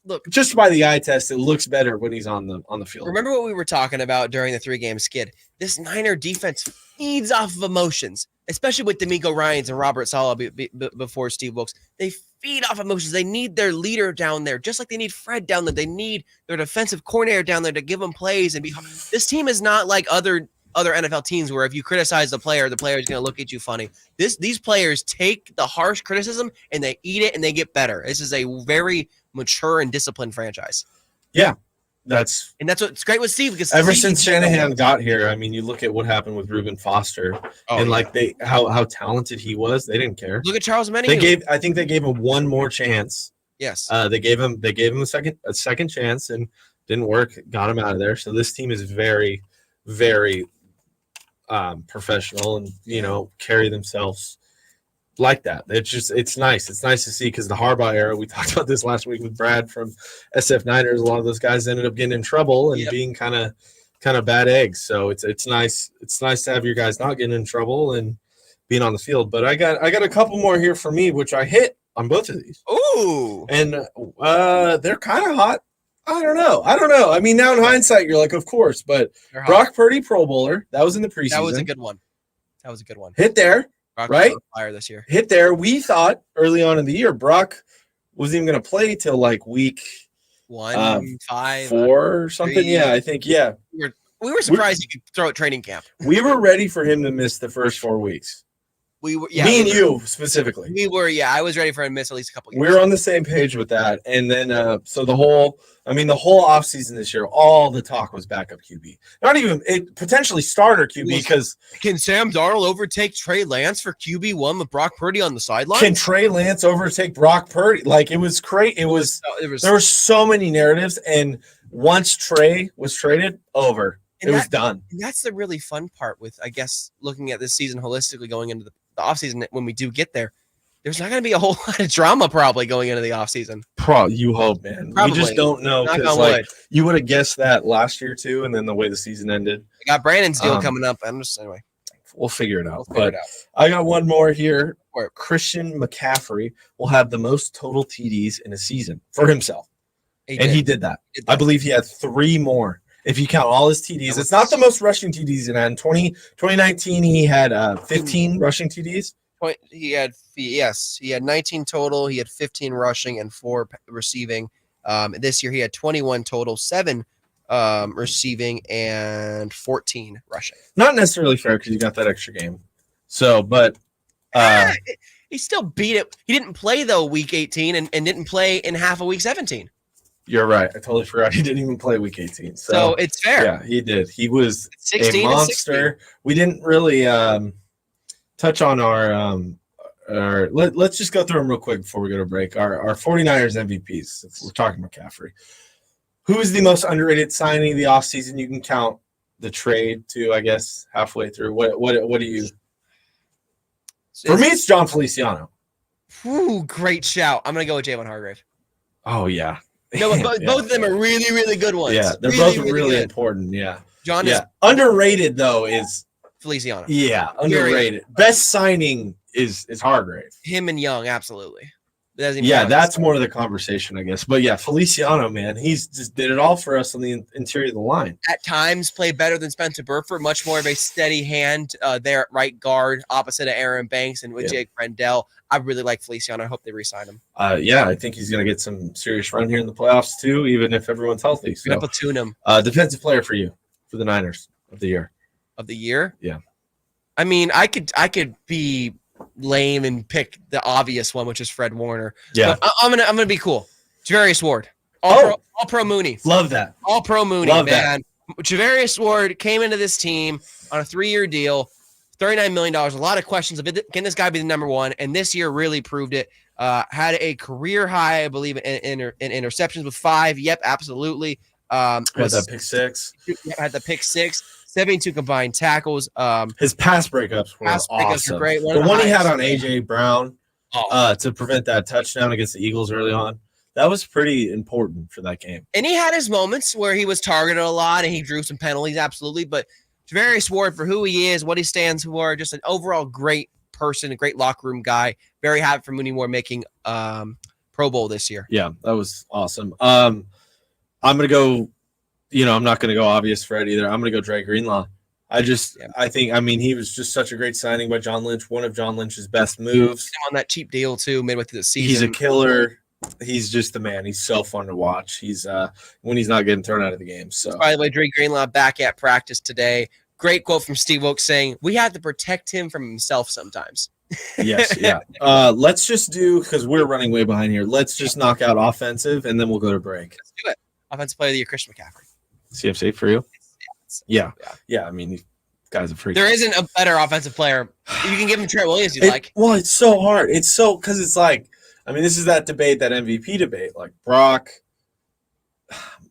Look, just by the eye test, it looks better when he's on the field. remember what we were talking about during the 3-game skid? This Niner defense feeds off of emotions, especially with D'Amico Ryans and Robert Saleh before Steve Wilkes. They feed off emotions. They need their leader down there, just like they need Fred down there. They need their defensive coordinator down there to give them plays and be. This team is not like other NFL teams where if you criticize the player is going to look at you funny. These players take the harsh criticism and they eat it and they get better. This is a very mature and disciplined franchise. Yeah, that's what's great with Steve because ever since Shanahan got here. I mean, you look at what happened with Reuben Foster and like how talented he was. They didn't care. Look at Charles Manning. I think they gave him one more chance. Yes. They gave him a second chance and didn't work. Got him out of there. So this team is very, very professional and carry themselves like that. It's nice. It's nice to see because the Harbaugh era, we talked about this last week with Brad from SF Niners. A lot of those guys ended up getting in trouble and being kind of bad eggs. So it's nice. It's nice to have your guys not getting in trouble and being on the field. But I got a couple more here for me, which I hit on both of these. Ooh, and they're kind of hot. I don't know. I mean, now in hindsight, you're like, of course, but Brock Purdy, Pro Bowler, that was in the preseason. That was a good one. Hit there, Brock right? Fire this year. Hit there. We thought early on in the year, Brock wasn't even going to play till like week 1, 5, 4 or something. 3. Yeah, I think, yeah. We were surprised he could throw at training camp. We were ready for him to miss the first 4 weeks. We were, Me and you specifically. We were, I was ready for him to miss at least a couple. We were on the same page with that, and then so the whole offseason this year, all the talk was backup QB. Not even potentially starter QB because can Sam Darnold overtake Trey Lance for QB1 with Brock Purdy on the sideline? Can Trey Lance overtake Brock Purdy? Like it was great. There were so many narratives, and once Trey was traded, it was done. And that's the really fun part with, I guess, looking at this season holistically going into the offseason. When we do get there, there's not going to be a whole lot of drama probably going into the offseason. You hope, man. Probably. We just don't know. Like, you would have guessed that last year too, and then the way the season ended. I got Brandon's deal coming up. Anyway. We'll figure it out. I got one more here. Where Christian McCaffrey will have the most total TDs in a season for himself. He did that. I believe he had 3 more. If you count all his TDs, it's not the most rushing TDs in 2019. He had 15 rushing TDs. He had 19 total. He had 15 rushing and 4 receiving. This year he had 21 total, 7 receiving and 14 rushing. Not necessarily fair because you got that extra game. So, but he still beat it. He didn't play though week 18 and didn't play in half of week 17. You're right. I totally forgot he didn't even play week 18. So it's fair. Yeah, he did. He was a monster. We didn't really touch on our let's just go through them real quick before we go to break. Our 49ers MVPs. If we're talking McCaffrey. Who is the most underrated signing of the offseason? You can count the trade to, I guess, halfway through. What do you? For me, it's John Feliciano. Ooh, great shout. I'm gonna go with Javon Hargrave. Oh yeah. No, but both of them are really, really good ones. Yeah, they're both really important. Yeah. John is underrated though is Feliciano. Yeah, underrated. Best signing is Hargrave. Him and Young, absolutely. That's more of the conversation, I guess. But yeah, Feliciano, man, he's just did it all for us on the interior of the line. At times, played better than Spencer Burford. Much more of a steady hand there at right guard, opposite of Aaron Banks and with Jake Brendel. I really like Feliciano. I hope they re-sign him. I think he's going to get some serious run here in the playoffs too, even if everyone's healthy. So, going to platoon him. Defensive player for you for the Niners of the year. Of the year? Yeah. I mean, I could be lame and pick the obvious one, which is Fred Warner. Yeah. But I'm gonna be cool. Javarius Ward. All pro Mooney. Love that. All pro Mooney, Love man. That. Javarius Ward came into this team on a 3-year deal, $39 million. A lot of questions of it. Can this guy be the number one? And this year really proved it. Had a career high, I believe, in interceptions with 5. Yep, absolutely. Had that pick 6. Had the pick 6. 72 combined tackles. His pass breakups were awesome. Great. The one he had on A.J. Brown to prevent that touchdown against the Eagles early on, that was pretty important for that game. And he had his moments where he was targeted a lot and he drew some penalties, absolutely. But Javarius Ward, for who he is, what he stands for, just an overall great person, a great locker room guy. Very happy for Mooney Moore making Pro Bowl this year. Yeah, that was awesome. I'm going to go – I'm not going to go obvious Fred either. I'm going to go Dre Greenlaw. I think, he was just such a great signing by John Lynch. One of John Lynch's best moves. On that cheap deal too, midway through the season. He's a killer. He's just the man. He's so fun to watch. He's when he's not getting thrown out of the game. So, by the way, Drake Greenlaw back at practice today. Great quote from Steve Wilkes saying, "We have to protect him from himself sometimes." Yes, yeah. Let's just do, because we're running way behind here. Let's just knock out offensive, and then we'll go to break. Let's do it. Offensive player of the year, Christian McCaffrey. CFC for you? Yeah. These guys are freaking. There isn't a better offensive player. You can give him Trent Williams. You like? Well, it's so hard. It's so because it's like, this is that debate, that MVP debate. Like Brock.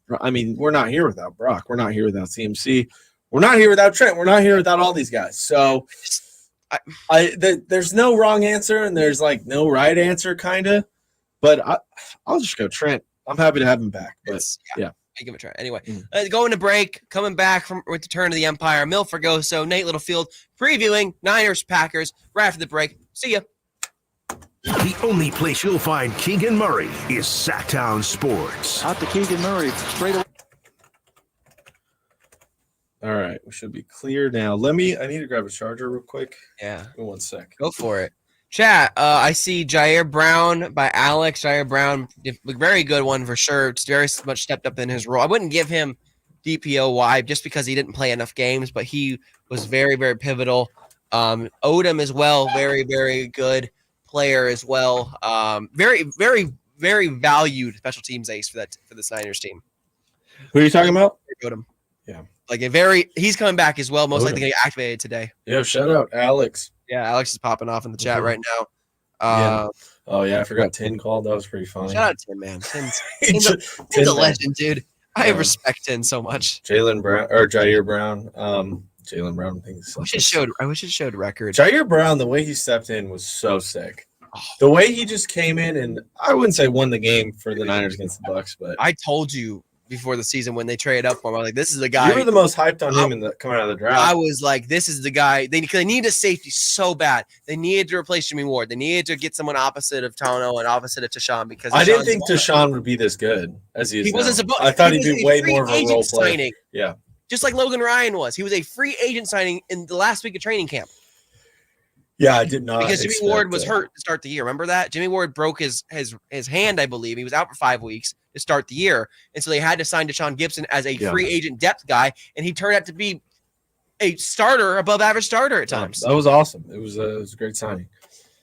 We're not here without Brock. We're not here without CMC. We're not here without Trent. We're not here without all these guys. So, there's no wrong answer and there's like no right answer, kind of. But I'll just go Trent. I'm happy to have him back. But yeah. I give it a try. Anyway, going to break, coming back with the turn of the Empire, Mil Fergoso, Nate Littlefield, previewing Niners Packers right after the break. See ya. The only place you'll find Keegan Murray is Sactown Sports. Out to Keegan Murray straight away. All right, we should be clear now. I need to grab a charger real quick. Yeah. Give me 1 sec. Go for it. Chat, I see Jair Brown by Alex. Jair Brown, very good one for sure. It's very much stepped up in his role. I wouldn't give him DPOY just because he didn't play enough games, but he was very, very pivotal. Odom as well, very, very good player as well. Very, very, very valued special teams ace for this Niners team. Who are you talking about? Odom. Yeah. He's coming back as well. Most likely going to get activated today. Yeah, shout out Alex. Yeah, Alex is popping off in the chat right now. Oh, yeah, I forgot Tin called. That was pretty funny. Shout out Tin, man. Tin's a legend, dude. I respect Tin so much. Jair Brown. Jalen Brown thinks. I wish it showed record. Jair Brown, the way he stepped in was so sick. The way he just came in and I wouldn't say won the game for the Niners against the Bucs, but I told you before the season when they traded up for him, I was like, this is the guy. You were the most hyped on him coming out of the draft. I was like, this is the guy. They need a safety so bad. They needed to replace Jimmy Ward. They needed to get someone opposite of Tano and opposite of Tashawn because I didn't think Tashawn would be this good as he is. He wasn't supposed. I thought he'd be way more of a role player. Signing, yeah, just like Logan Ryan was. He was a free agent signing in the last week of training camp. Yeah, I did not because Jimmy Ward was hurt to start the year. Remember that? Jimmy Ward broke his hand, I believe. He was out for 5 weeks to start the year, and so they had to sign Deshaun Gibson as a free agent depth guy, and he turned out to be a starter, above average starter at times. That was awesome. It was a great signing.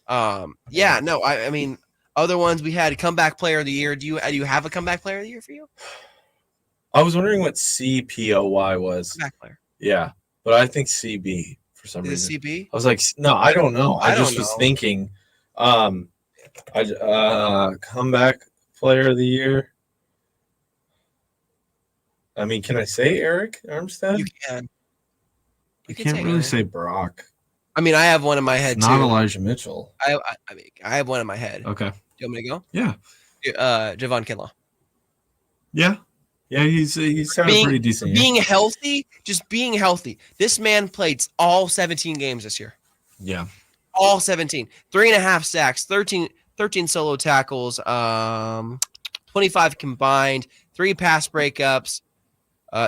I mean, other ones we had comeback player of the year. Do you have a comeback player of the year for you? I was wondering what CPOY was. Comeback player. Yeah, but I think CB. For some reason. CB? I was like, no, I don't know. I just was thinking, comeback player of the year. I mean, can I say Eric Armstead? You can. I can't really say Brock. I mean, I have one in my head too. Not Elijah Mitchell. I have one in my head. Okay. Do you want me to go? Yeah. Javon Kinlaw. Yeah. Yeah, he's sounded pretty decent. Being healthy, just being healthy. This man played all 17 games this year. Yeah. All 17. 3.5 sacks, 13 solo tackles, 25 combined, 3 pass breakups,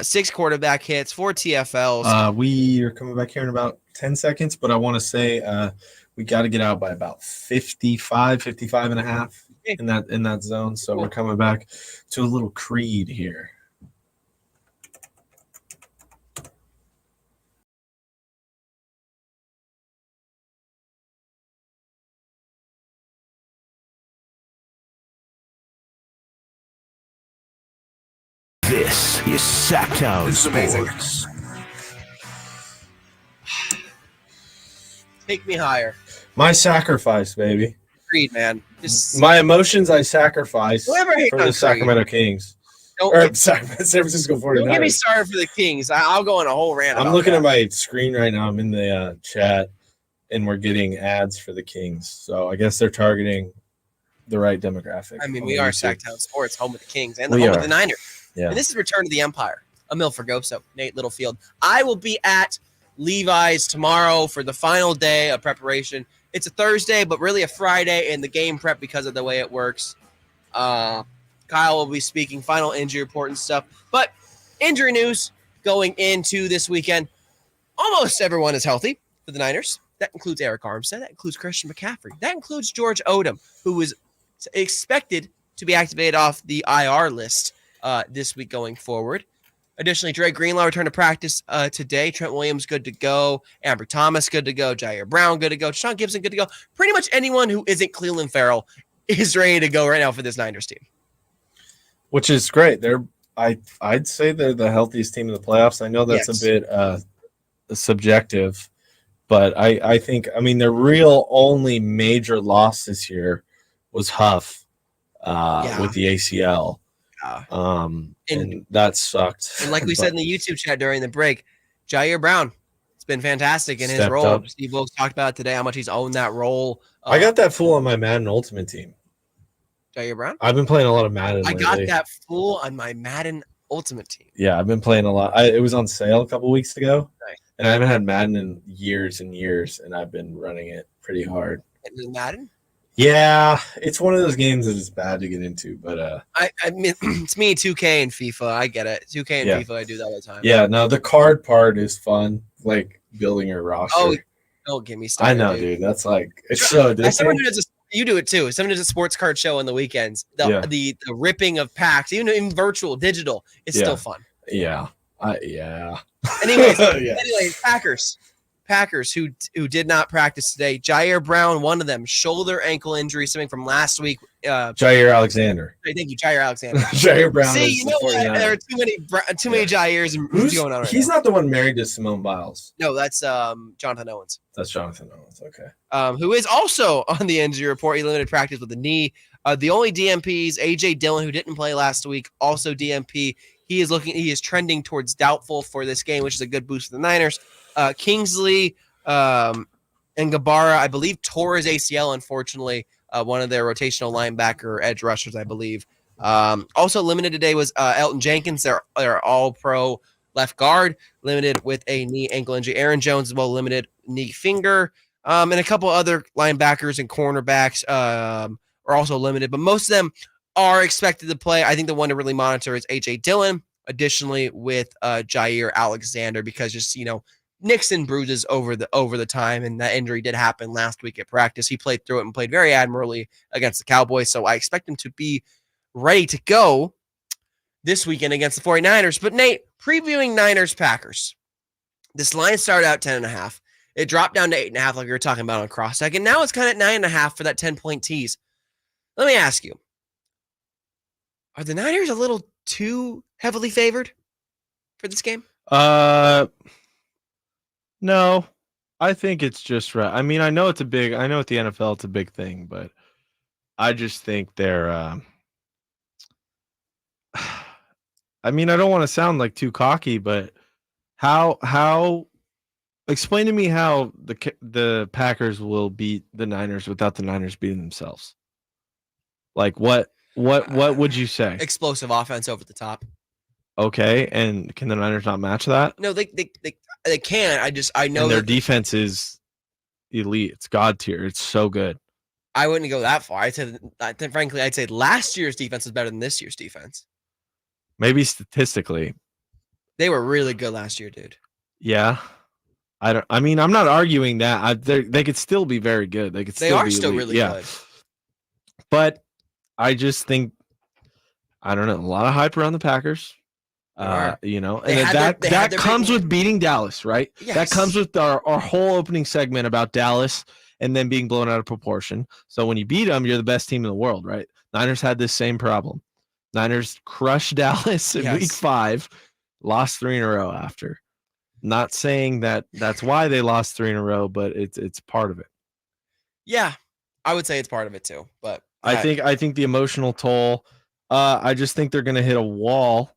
6 quarterback hits, 4 TFLs. We are coming back here in about 10 seconds, but I want to say we got to get out by about 55 and a half in that zone. So we're coming back to a little Creed here. This is Sactown Sports. Take me higher. My sacrifice, baby. Creed, man. My emotions I sacrifice for the Creed. Sacramento Kings. San Francisco 49ers. Don't get me started for the Kings. I'll go on a whole rant. I'm looking at my screen right now. I'm in the chat, and we're getting ads for the Kings. So I guess they're targeting the right demographic. I mean, we are Sactown Sports, home of the Kings and the home of the Niners. Yeah. And this is Return to the Empire. Emil Fergoso, Nate Littlefield. I will be at Levi's tomorrow for the final day of preparation. It's a Thursday, but really a Friday in the game prep because of the way it works. Kyle will be speaking final injury report and stuff. But injury news going into this weekend. Almost everyone is healthy for the Niners. That includes Eric Armstead. That includes Christian McCaffrey. That includes George Odom, who was expected to be activated off the IR list this week going forward. Additionally, Dre Greenlaw returned to practice today. Trent Williams good to go. Amber Thomas good to go. Jair Brown good to go. Sean Gibson good to go. Pretty much anyone who isn't Cleveland Farrell is ready to go right now for this Niners team. Which is great. I'd say they're the healthiest team in the playoffs. I know that's a bit subjective, but I think their real only major loss this year was Huff with the ACL. And that sucked. And like we said in the YouTube chat during the break, Jair Brown, it's been fantastic in his Stepped role. up. Steve Wilkes talked about it today, how much he's owned that role. I got that fool on my Madden Ultimate team. Jair Brown? I've been playing a lot of Madden I lately. got that fool on my Madden Ultimate team. Yeah, I've been playing a lot. It was on sale a couple weeks ago, Nice. and I haven't had Madden in years and years, and I've been running it pretty hard. And Madden? Yeah, it's one of those games that is bad to get into, but I mean, it's me, 2K and FIFA. I get it. 2K and FIFA, I do that all the time. yeah, no, the card part is fun, like building your roster. Oh, don't get me started. I know, dude. That's like it's so As someone addicting. who does you do it too. Someone who does a sports card show on the weekends. The ripping of packs, even in virtual, digital, it's still fun. Yeah, yeah. Anyways, Packers who did not practice today. Jair Brown, one of them, shoulder ankle injury stemming from last week. Jair Alexander. Thank you, Jair Alexander. Jair Brown. See, is you know what? 49er. There are too many Jairs going on right He's now. not the one married to Simone Biles. No, that's Jonathan Owens. That's Jonathan Owens. Okay. Who is also on the injury report. He limited practice with a knee. The only DMPs, AJ Dillon, who didn't play last week, also DMP. He is trending towards doubtful for this game, which is a good boost for the Niners. Kingsley and Gabara, I believe, tore his ACL, unfortunately. One of their rotational linebacker edge rushers, I believe. Also limited today was Elton Jenkins. They're all pro left guard, limited with a knee ankle injury. Aaron Jones as well, limited knee finger. And a couple other linebackers and cornerbacks are also limited, but most of them are expected to play. I think the one to really monitor is AJ Dillon, additionally with Jair Alexander, because just, nicks and bruises over the time, and that injury did happen last week at practice. He played through it and played very admirably against the Cowboys, so I expect him to be ready to go this weekend against the 49ers. But Nate, previewing Niners-Packers, this line started out 10.5. It dropped down to 8.5 like we were talking about on Crosscheck, and now it's kind of 9.5 for that 10-point tease. Let me ask you, are the Niners a little too heavily favored for this game? No, I think it's just right. I mean, I know at the NFL it's a big thing, but I just think they're. I mean, I don't want to sound like too cocky, but how? Explain to me how the Packers will beat the Niners without the Niners beating themselves. Like what would you say? Explosive offense over the top. Okay, and can the Niners not match that? No, they can. I know and their defense is elite. It's god tier. It's so good. I wouldn't go that far. Frankly, I'd say last year's defense is better than this year's defense. Maybe statistically, they were really good last year, dude. Yeah, I mean, I'm not arguing that. They could still be very good. They are still elite. really good. But I just think I don't know. A lot of hype around the Packers. And that comes with beating Dallas, right? Yes. That comes with our whole opening segment about Dallas and then being blown out of proportion. So when you beat them, you're the best team in the world, right? Niners had this same problem. Niners crushed Dallas in week 5, lost 3 in a row after. Not saying that's why they lost 3 in a row, but it's part of it. Yeah, I would say it's part of it too. But I think the emotional toll. I just think they're going to hit a wall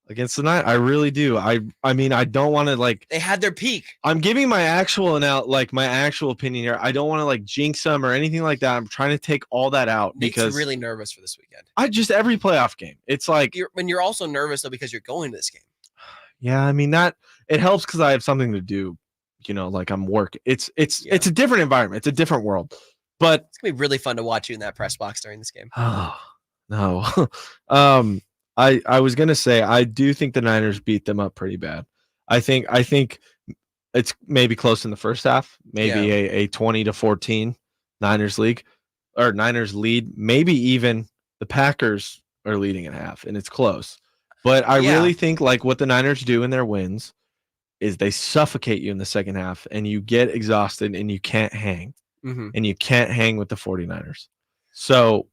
against the Niners. I really do. I mean, I don't want to they had their peak. I'm giving my actual opinion here. I don't want to jinx them or anything like that. I'm trying to take all that out because I'm really nervous for this weekend. Every playoff game. It's like you're also nervous though because you're going to this game. Yeah, I mean that it helps because I have something to do. I'm working. It's a different environment. It's a different world. But it's gonna be really fun to watch you in that press box during this game. Oh no. I was gonna say I do think the Niners beat them up pretty bad. I think it's maybe close in the first half, maybe a 20-14 Niners lead. Maybe even the Packers are leading at half, and it's close. But I really think like what the Niners do in their wins is they suffocate you in the second half, and you get exhausted, and you can't hang. And you can't hang with the 49ers. So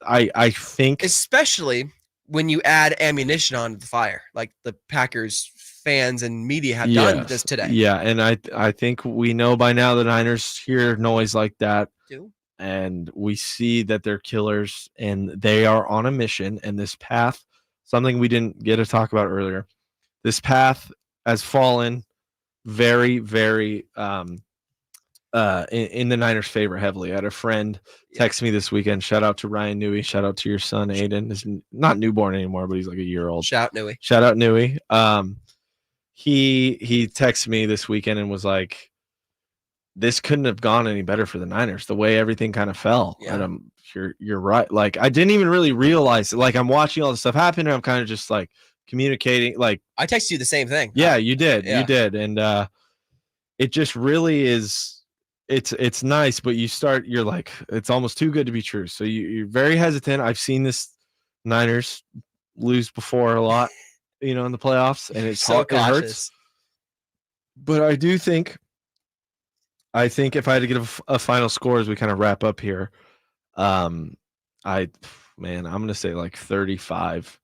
I think, especially when you add ammunition onto the fire, like the Packers fans and media have done this today. Yeah, and I think we know by now the Niners hear noise like that, and we see that they're killers, and they are on a mission. And this path, something we didn't get to talk about earlier, this path has fallen very, very in the Niners' favor heavily. I had a friend text me this weekend. Shout out to Ryan Newey. Shout out to your son Aiden. He's not newborn anymore, but he's like a year old. Shout out Newey. He texted me this weekend and was like, "This couldn't have gone any better for the Niners. The way everything kind of fell." Yeah. And you're right. Like I didn't even really realize it. Like I'm watching all this stuff happen, and I'm kind of just like communicating. Like I texted you the same thing. Yeah, you did. Yeah. You did, and it just really is. It's nice, but you're like, it's almost too good to be true. So you're very hesitant. I've seen this Niners lose before a lot, in the playoffs, and it's so it hurts. But I do think, if I had to give a final score as we kind of wrap up here, I'm going to say like 35-21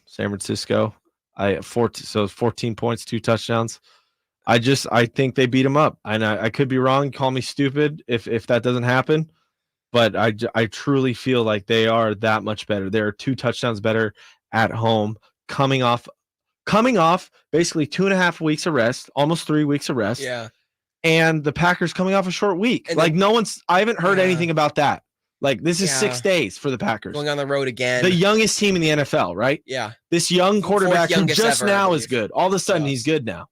San Francisco. 14 points, 2 touchdowns. I think they beat them up, and I could be wrong. Call me stupid if that doesn't happen, but I truly feel like they are that much better. They are 2 touchdowns better at home, coming off basically 2.5 weeks of rest, almost 3 weeks of rest. Yeah, and the Packers coming off a short week. And I haven't heard anything about that. Like this is 6 days for the Packers going on the road again. The youngest team in the NFL, right? Yeah, this young quarterback who just now is good. All of a sudden he's good now.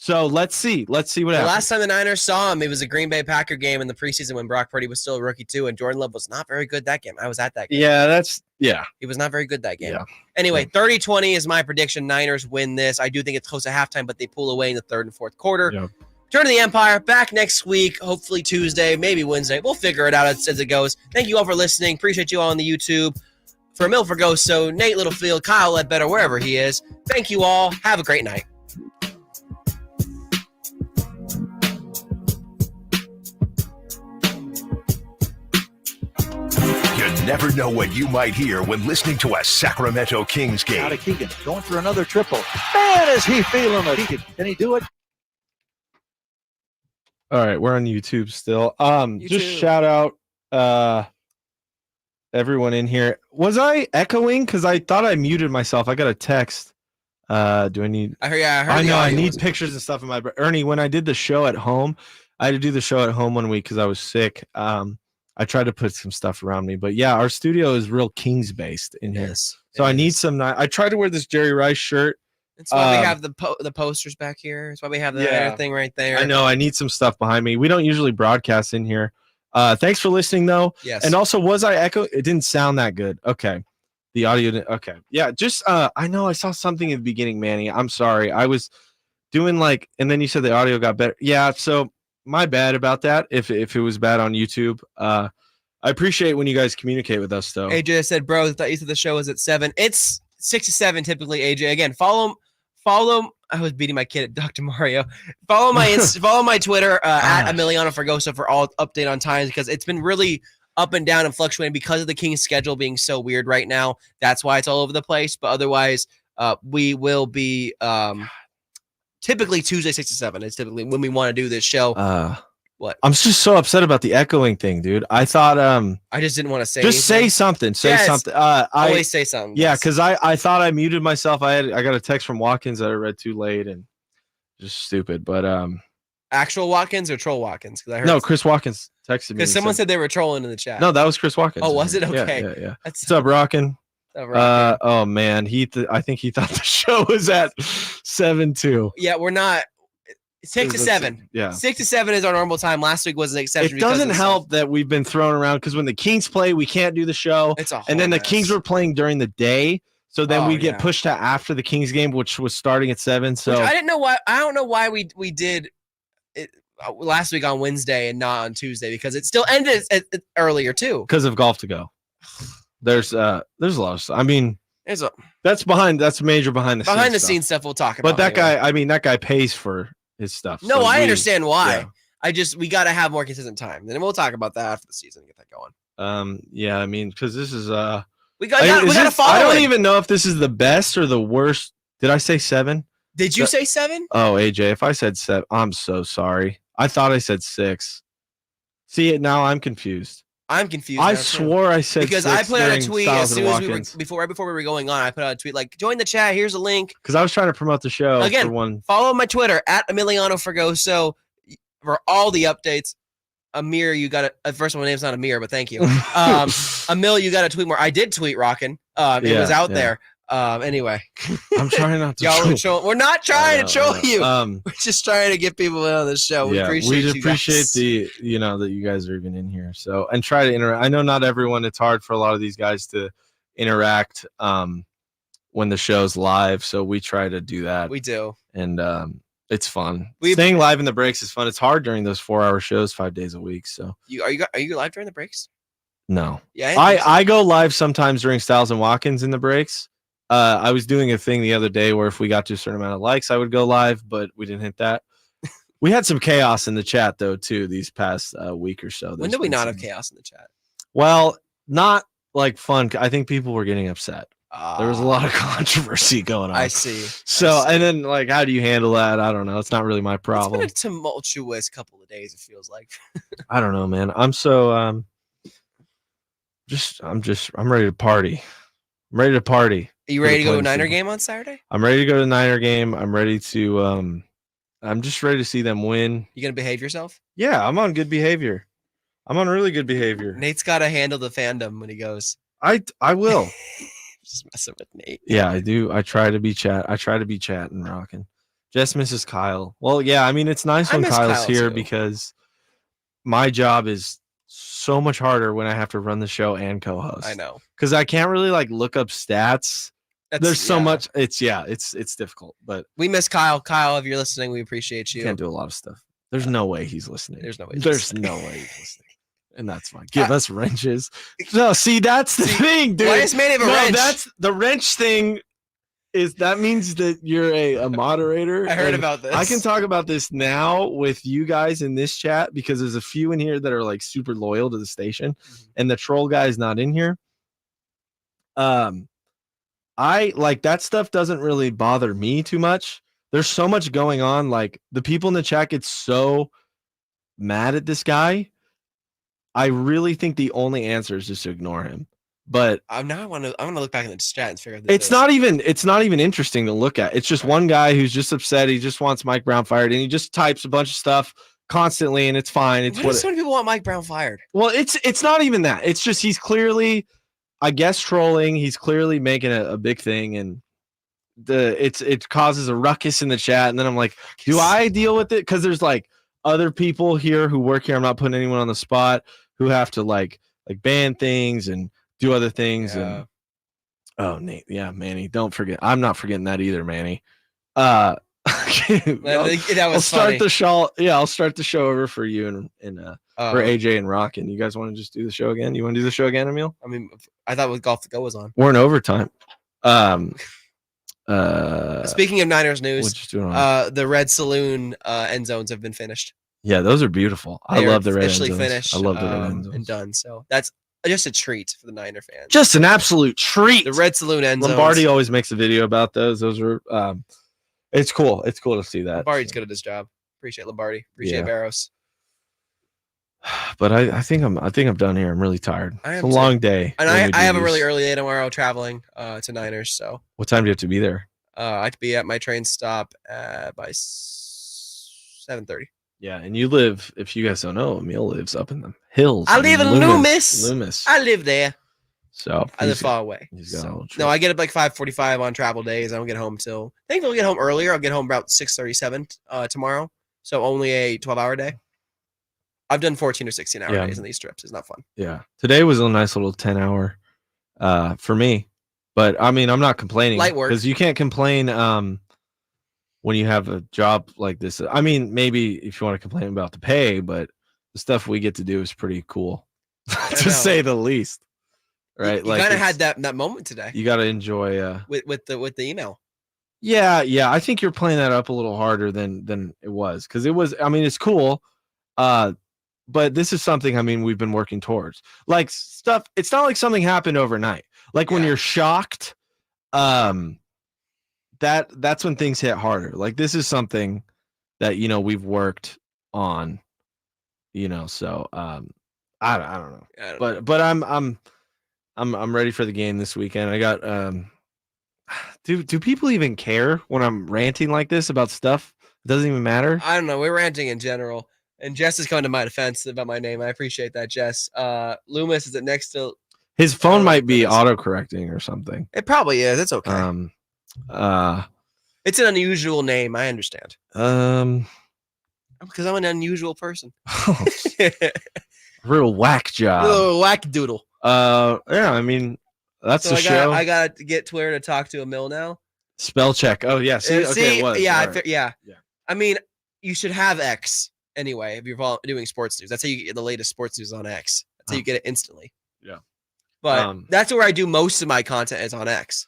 So let's see what happens. The last time the Niners saw him, it was a Green Bay Packer game in the preseason when Brock Purdy was still a rookie too, and Jordan Love was not very good that game. I was at that game. Yeah, he was not very good that game. Yeah. Anyway, 30-20 is my prediction. Niners win this. I do think it's close to halftime, but they pull away in the third and fourth quarter. Yeah. Turn to the Empire, back next week, hopefully Tuesday, maybe Wednesday. We'll figure it out as it goes. Thank you all for listening. Appreciate you all on the YouTube. For Milford Ghost, so Nate Littlefield, Kyle Ledbetter, wherever he is. Thank you all. Have a great night. You never know what you might hear when listening to a Sacramento Kings game. Out of Keegan, going for another triple. Man, is he feeling it? Keegan, can he do it? All right, we're on YouTube still. Just shout out everyone in here. Was I echoing? Because I thought I muted myself. I got a text. Do I need? I heard. I know. I need pictures and stuff in my. Ernie, when I did the show at home, I had to do the show at home one week because I was sick. I tried to put some stuff around me, but yeah, our studio is real Kings based in here. So I need some. I tried to wear this Jerry Rice shirt. That's why we have the posters back here. That's why we have the thing right there. I know. I need some stuff behind me. We don't usually broadcast in here. Thanks for listening, though. Yes. And also, was I echo? It didn't sound that good. Okay. The audio didn't. Okay. Yeah. Just I know I saw something in the beginning, Manny. I'm sorry. I was doing and then you said the audio got better. Yeah. So my bad about that. If it was bad on YouTube. I appreciate when you guys communicate with us, though. AJ said, "Bro, I thought you said the show was at 7. It's 6 to 7 typically." AJ, again, follow. I was beating my kid at Dr. Mario. Follow my follow my Twitter at Emiliano Fergoso for all update on times, because it's been really up and down and fluctuating because of the Kings' schedule being so weird right now. That's why it's all over the place. But otherwise, we will be typically Tuesday 6 to 7. It's typically when we want to do this show. What? I'm just so upset about the echoing thing, dude. I thought I just didn't want to say just anything. say something. Something. Always say something. Yeah, because I thought I muted myself. I got a text from Watkins that I read too late and just stupid. But actual Watkins or troll Watkins? Because I heard no, Chris Watkins texted me. Because someone said they were trolling in the chat. No, that was Chris Watkins. Oh, was it? Okay. Yeah. What's up, Rockin'? Oh man, I think he thought the show was at 7 too. Yeah, we're not. 6 to 7. Yeah. 6 to 7 is our normal time. Last week was an exception. It doesn't help that we've been thrown around because when the Kings play, we can't do the show. It's a and then mess. The Kings were playing during the day. So then Oh, we get yeah. pushed to after the Kings game, which was starting at 7. So Which I didn't know why. I don't know why we did it last week on Wednesday and not on Tuesday because it still ended earlier too. because of golf to go, there's a lot of stuff. I mean, There's a that's major behind the scenes stuff we'll talk But about. that anyway. guy, I mean, that guy pays for his stuff. No, so I understand why. yeah. We got to have more consistent time. Then we'll talk about that after the season and get that going. Yeah, I mean, because this is We got to follow. I don't it. even know if this is the best or the worst. Did I say 7? Did you say 7? Oh, AJ, if I said 7, I'm so sorry. I thought I said 6. See it now. I'm confused. I'm confused. I now, too. swore I said because 6 I put out a during tweet Styles as and soon as we were Watkins. right before we were going on. I put out a tweet like, "Join the chat. Here's a link." Because I was trying to promote the show Again, for one. Follow my Twitter at Emiliano Fergoso for all the updates. Amir, you got it. First of all, my name's not Amir, but thank you. Emil, you got to tweet more. I did tweet Rockin'. It was out there. Anyway, I'm trying not to. we're not trying to troll you. We're just trying to get people in on the show. We appreciate we appreciate the that you guys are even in here. So and try to interact. I know not everyone. It's hard for a lot of these guys to interact when the show's live. So we try to do that. We do, and it's fun. Staying live in the breaks is fun. It's hard during those 4-hour shows 5 days a week. So are you live during the breaks? No. Yeah, I go live sometimes during Styles and Watkins in the breaks. I was doing a thing the other day where if we got to a certain amount of likes, I would go live, but we didn't hit that. We had some chaos in the chat though too these past week or so. When did we not have chaos in the chat? Well, not like fun. I think people were getting upset. There was a lot of controversy going on. I see. So, and then like, how do you handle that? I don't know. It's not really my problem. It's been a tumultuous couple of days. It feels like. I don't know, man. I'm so I'm ready to party. I'm ready to party. Are you ready to go to a Niner game on Saturday? I'm ready to go to the Niner game. I'm ready to I'm just ready to see them win. You gonna behave yourself? Yeah, I'm on good behavior. I'm on really good behavior. Nate's gotta handle the fandom when he goes. I will. Just messing with Nate. Yeah, I do. I try to be chat and rocking. Just misses Kyle. Well, yeah, I mean it's nice when Kyle's here too. Because my job is so much harder when I have to run the show and co-host. I know. Because I can't really like look up stats. There's so much. It's difficult. But we miss Kyle. Kyle, if you're listening, we appreciate you. Can't do a lot of stuff. There's no way he's listening. There's no way. He's listening. And that's fine. Give us wrenches. No, see, that's the thing, dude. Why is Manny have a wrench? That's the wrench thing. That means that you're a moderator. I heard about this. I can talk about this now with you guys in this chat because there's a few in here that are like super loyal to the station, and the troll guy is not in here. I like that stuff doesn't really bother me too much. There's so much going on. Like the people in the chat get so mad at this guy. I really think the only answer is just to ignore him. But I want to look back in the chat and figure out it's not even interesting to look at. It's just one guy who's just upset. He just wants Mike Brown fired, and he just types a bunch of stuff constantly, and it's fine. It's why do so many people want Mike Brown fired? Well, it's not even that. It's just he's clearly, I guess, trolling. He's clearly making a big thing, and it causes a ruckus in the chat. And then I'm like, do I deal with it? Because there's like other people here who work here. I'm not putting anyone on the spot who have to like ban things and do other things. Yeah. And oh, Nate, yeah, Manny, don't forget. I'm not forgetting that either, Manny. That was start the show. Yeah, I'll start the show over for you and for AJ and Rockin'. You guys want to just do the show again? You want to do the show again, Emil? I mean, I thought with Golf to Go was on. We're in overtime. Speaking of Niners news, the the Red Saloon end zones have been finished. Yeah, those are beautiful. I love the red end zones. Officially finished. I love the red end zones. And done. So that's just a treat for the Niner fans. Just an absolute treat. The Red Saloon end zones. Lombardi always makes a video about those. Those are it's cool. It's cool to see that. Lombardi's good at his job. Appreciate Lombardi. Appreciate Barros. But I think I'm done here. I'm really tired. It's a long day. And I have a really early day tomorrow traveling to Niners. So what time do you have to be there? I have to be at my train stop by 7:30. Yeah, and you live, if you guys don't know, Emil lives up in the hills. I live in Loomis. Loomis. I live there. So I live far away. No, I get up like 5:45 on travel days. I don't get home till I think I'll get home earlier. I'll get home about 6:37 tomorrow. So only a 12-hour day. I've done 14 or 16-hour days on these trips. It's not fun. Yeah. Today was a nice little 10-hour for me. But I mean, I'm not complaining Light work. because you can't complain when you have a job like this. I mean, maybe if you want to complain about the pay, but the stuff we get to do is pretty cool, to know. say the least. Right? You kind of had that moment today You got to enjoy. with the email. Yeah. I think you're playing that up a little harder than it was because it was. I mean, it's cool. But this is something. I mean, we've been working towards. Like stuff. It's not like something happened overnight. Like when you're shocked. That's when things hit harder. Like this is something that we've worked on, so I don't know. But I'm ready for the game this weekend. I got do people even care when I'm ranting like this about stuff? It doesn't even matter. I don't know. We're ranting in general. And Jess is coming to my defense about my name. I appreciate that, Jess. Loomis, is it next to His phone might be auto-correcting or something. It probably is. It's okay. It's an unusual name. I understand. Because I'm an unusual person. Real whack job. Little whack doodle. Yeah, I mean, that's So the show. I got to get Twitter to talk to a mill now. Spell check. Oh, yeah. See, okay, it was. Yeah, Right. yeah. Yeah. I mean, you should have X anyway if you're doing sports news. That's how you get the latest sports news on X. That's how you get it instantly. Yeah. But that's where I do most of my content is on X.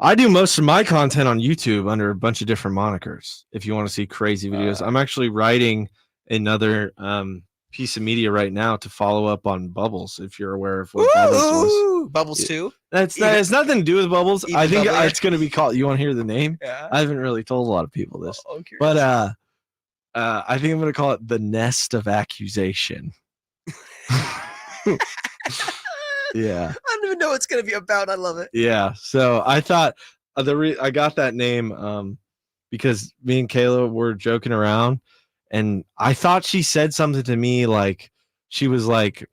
I do most of my content on YouTube under a bunch of different monikers. If you want to see crazy videos, I'm actually writing another piece of media right now to follow up on Bubbles. If you're aware of what Bubbles was, Bubbles 2. It's nothing to do with Bubbles. Even I think bubblier. it's going to be called. You want to hear the name? Yeah. I haven't really told a lot of people this, I'm curious. but I think I'm going to call it the Nest of Accusation. Yeah. I don't even know what it's going to be about. I love it. Yeah. So I thought I got that name because me and Kayla were joking around, and I thought she said something to me like she's like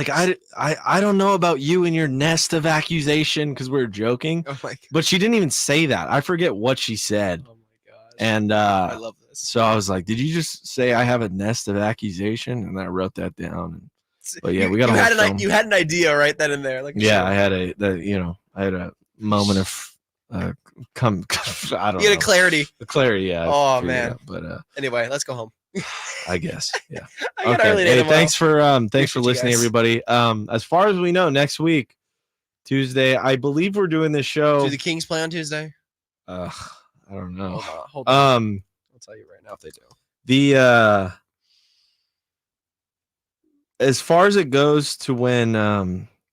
I don't know about you and your nest of accusation because we were joking, Oh my god. but she didn't even say that. I forget what she said, Oh my gosh. and I love this. so I was like, "Did you just say I have a nest of accusation?" And I wrote that down. But yeah, we got you a had whole film. you had an idea right then and there. Like Yeah, I had a moment of I don't you know. had a clarity. Clarity, yeah. Oh, I figured man. out, but Anyway, let's go home. I guess, yeah. I got Okay. early Hey, tomorrow. thanks for Appreciate you listening, guys. everybody. As far as we know, next week, Tuesday, I believe we're doing this show. Do the Kings play on Tuesday? I don't know. Hold on. I'll tell you right now if they do. The as far as it goes to when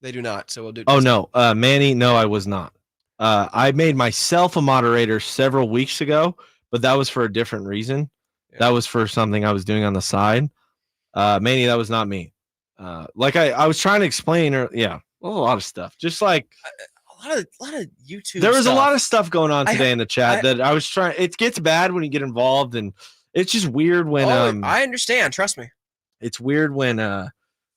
They do not. So we'll do. oh Tuesday. no, Manny, no, I was not. I made myself a moderator several weeks ago, but that was for a different reason. Yeah. That was for something I was doing on the side. Manny, that was not me. Like I was trying to explain, a lot of stuff. Just like a lot of YouTube. there was stuff. a lot of stuff going on today in the chat I- that I was trying. It gets bad when you get involved, and it's just weird when I understand. Trust me. it's weird when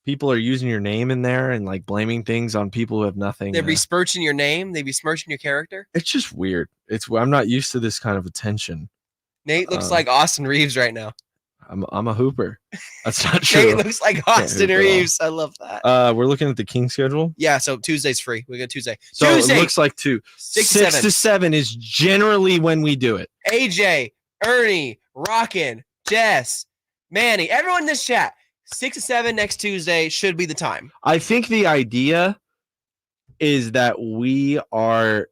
people are using your name in there and like blaming things on people who have nothing. They'd be besmirching your name. They'd be besmirching your character. It's just weird. I'm not used to this kind of attention. Nate looks like Austin Reeves right now. I'm a hooper. That's not true. Nate looks like Austin hoop at all. Reeves. I love that. We're looking at the King schedule. Yeah, so Tuesday's free. We got Tuesday. So Tuesday, it looks like 6 6 to 7 is generally when we do it. AJ, Ernie, Rockin, Jess, Manny, everyone in this chat. 6 to 7 next Tuesday should be the time. I think the idea is that we are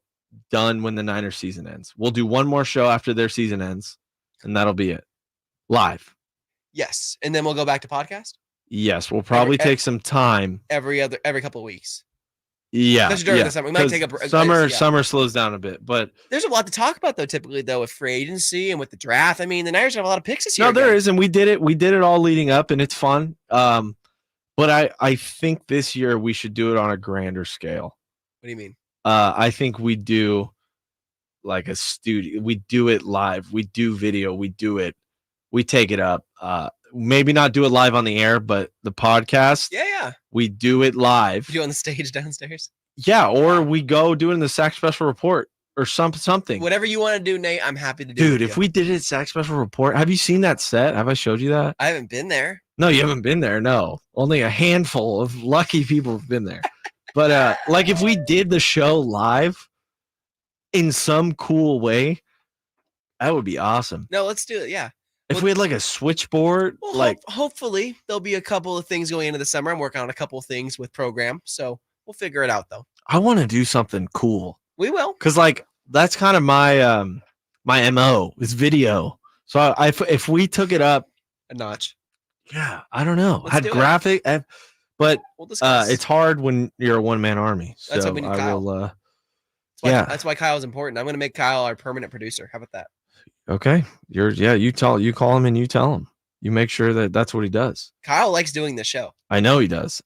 done when the Niners season ends. We'll do one more show after their season ends, and that'll be it. Live. Yes, and then we'll go back to podcast Yes, we'll probably take some time. every couple of weeks. Yeah. Especially during yeah, the summer. We might 'cause take a summer. yeah. Summer slows down a bit, but There's a lot to talk about though. Typically though, with free agency and with the draft. I mean, the Niners have a lot of picks this year. no, there again. is, and we did it. We did it all leading up, and it's fun. But I think this year we should do it on a grander scale. What do you mean? I think we do like a studio. We do it live. We do video. We do it. We take it up. Maybe not do it live on the air, but the podcast. Yeah. We do it live. You on the stage downstairs? Yeah, or we go do it in the Sack Special Report or something. Whatever you want to do, Nate. I'm happy to do. Dude, with if you. we did it at Sack Special Report, have you seen that set? Have I showed you that? I haven't been there. No, you haven't been there. No, only a handful of lucky people have been there. But like if we did the show live in some cool way, that would be awesome. No, let's do it. Yeah. If we had like a switchboard, Well, like hopefully there'll be a couple of things going into the summer. I'm working on a couple of things with program, so we'll figure it out though. I want to do something cool. We will. Cause like that's kind of my my MO is video. So if we took it up a notch. Yeah, I don't know. Let's Had do it. graphic, but We'll discuss. it's hard when you're a one-man army. So That's why we need I Kyle. will. That's why Kyle's important. I'm going to make Kyle our permanent producer. How about that? Okay, you call him and you tell him. You make sure that that's what he does. Kyle likes doing the show. I know he does.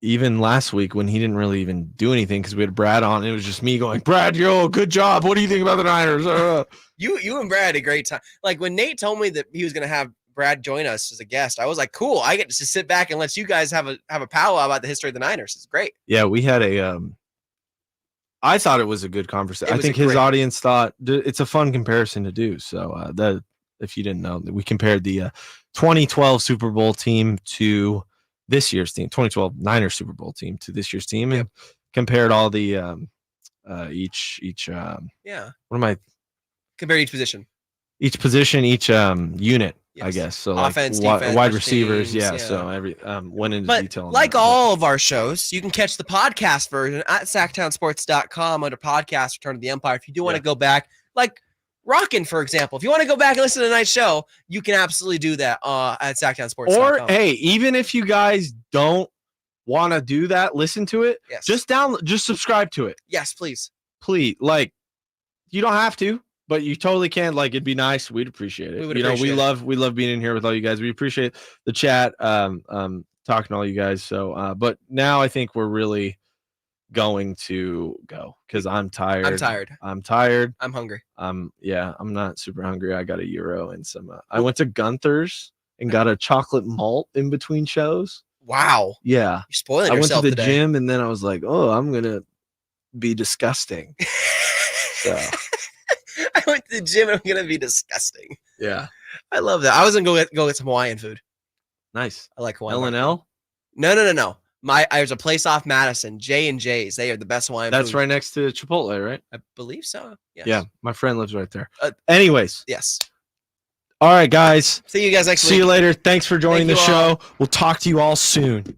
Even last week when he didn't really even do anything because we had Brad on, it was just me going, Brad, good job. What do you think about the Niners? You and Brad had a great time. Like when Nate told me that he was going to have Brad join us as a guest, I was like, cool. I get to sit back and let you guys have a powwow about the history of the Niners. It's great. Yeah, we had I thought it was a good conversation. I think his audience thought it's a fun comparison to do. So that if you didn't know, we compared the 2012 Super Bowl team to this year's team, 2012 Niners Super Bowl team to this year's team, and compared all the each what am I? Compare each position, each unit. Yes. I guess so. Offense, like defense, wide receivers, teams, yeah. So every went into detail. On like that, all of our shows, you can catch the podcast version at SactownSports.com under podcast Return to the Empire. If you do want to go back, like Rockin', for example, if you want to go back and listen to tonight's show, you can absolutely do that at SactownSports.com. Or hey, even if you guys don't want to do that, listen to it. Yes. Just subscribe to it. Yes, please. Please, like you don't have to. But you totally can. Like it'd be nice. We'd appreciate it. We love being in here with all you guys. We appreciate the chat, talking to all you guys. So, but now I think we're really going to go because I'm tired. I'm tired. I'm hungry. I'm not super hungry. I got a Euro and some. I went to Gunther's and got a chocolate malt in between shows. Wow. Yeah. You're spoiling yourself. I went to the today. gym and then I was like, oh, I'm gonna be disgusting. So. I went to the gym and I'm gonna be disgusting. Yeah, I love that. I was gonna go get some Hawaiian food. Nice. I like Hawaiian. L&L? No. There's a place off Madison, J&J's. They are the best Hawaiian That's food. right next to Chipotle, right? I believe so. Yes. Yeah, my friend lives right there. Anyways. Yes. All right, guys. See you guys next week. See you later. Thanks for joining the show. We'll talk to you all soon.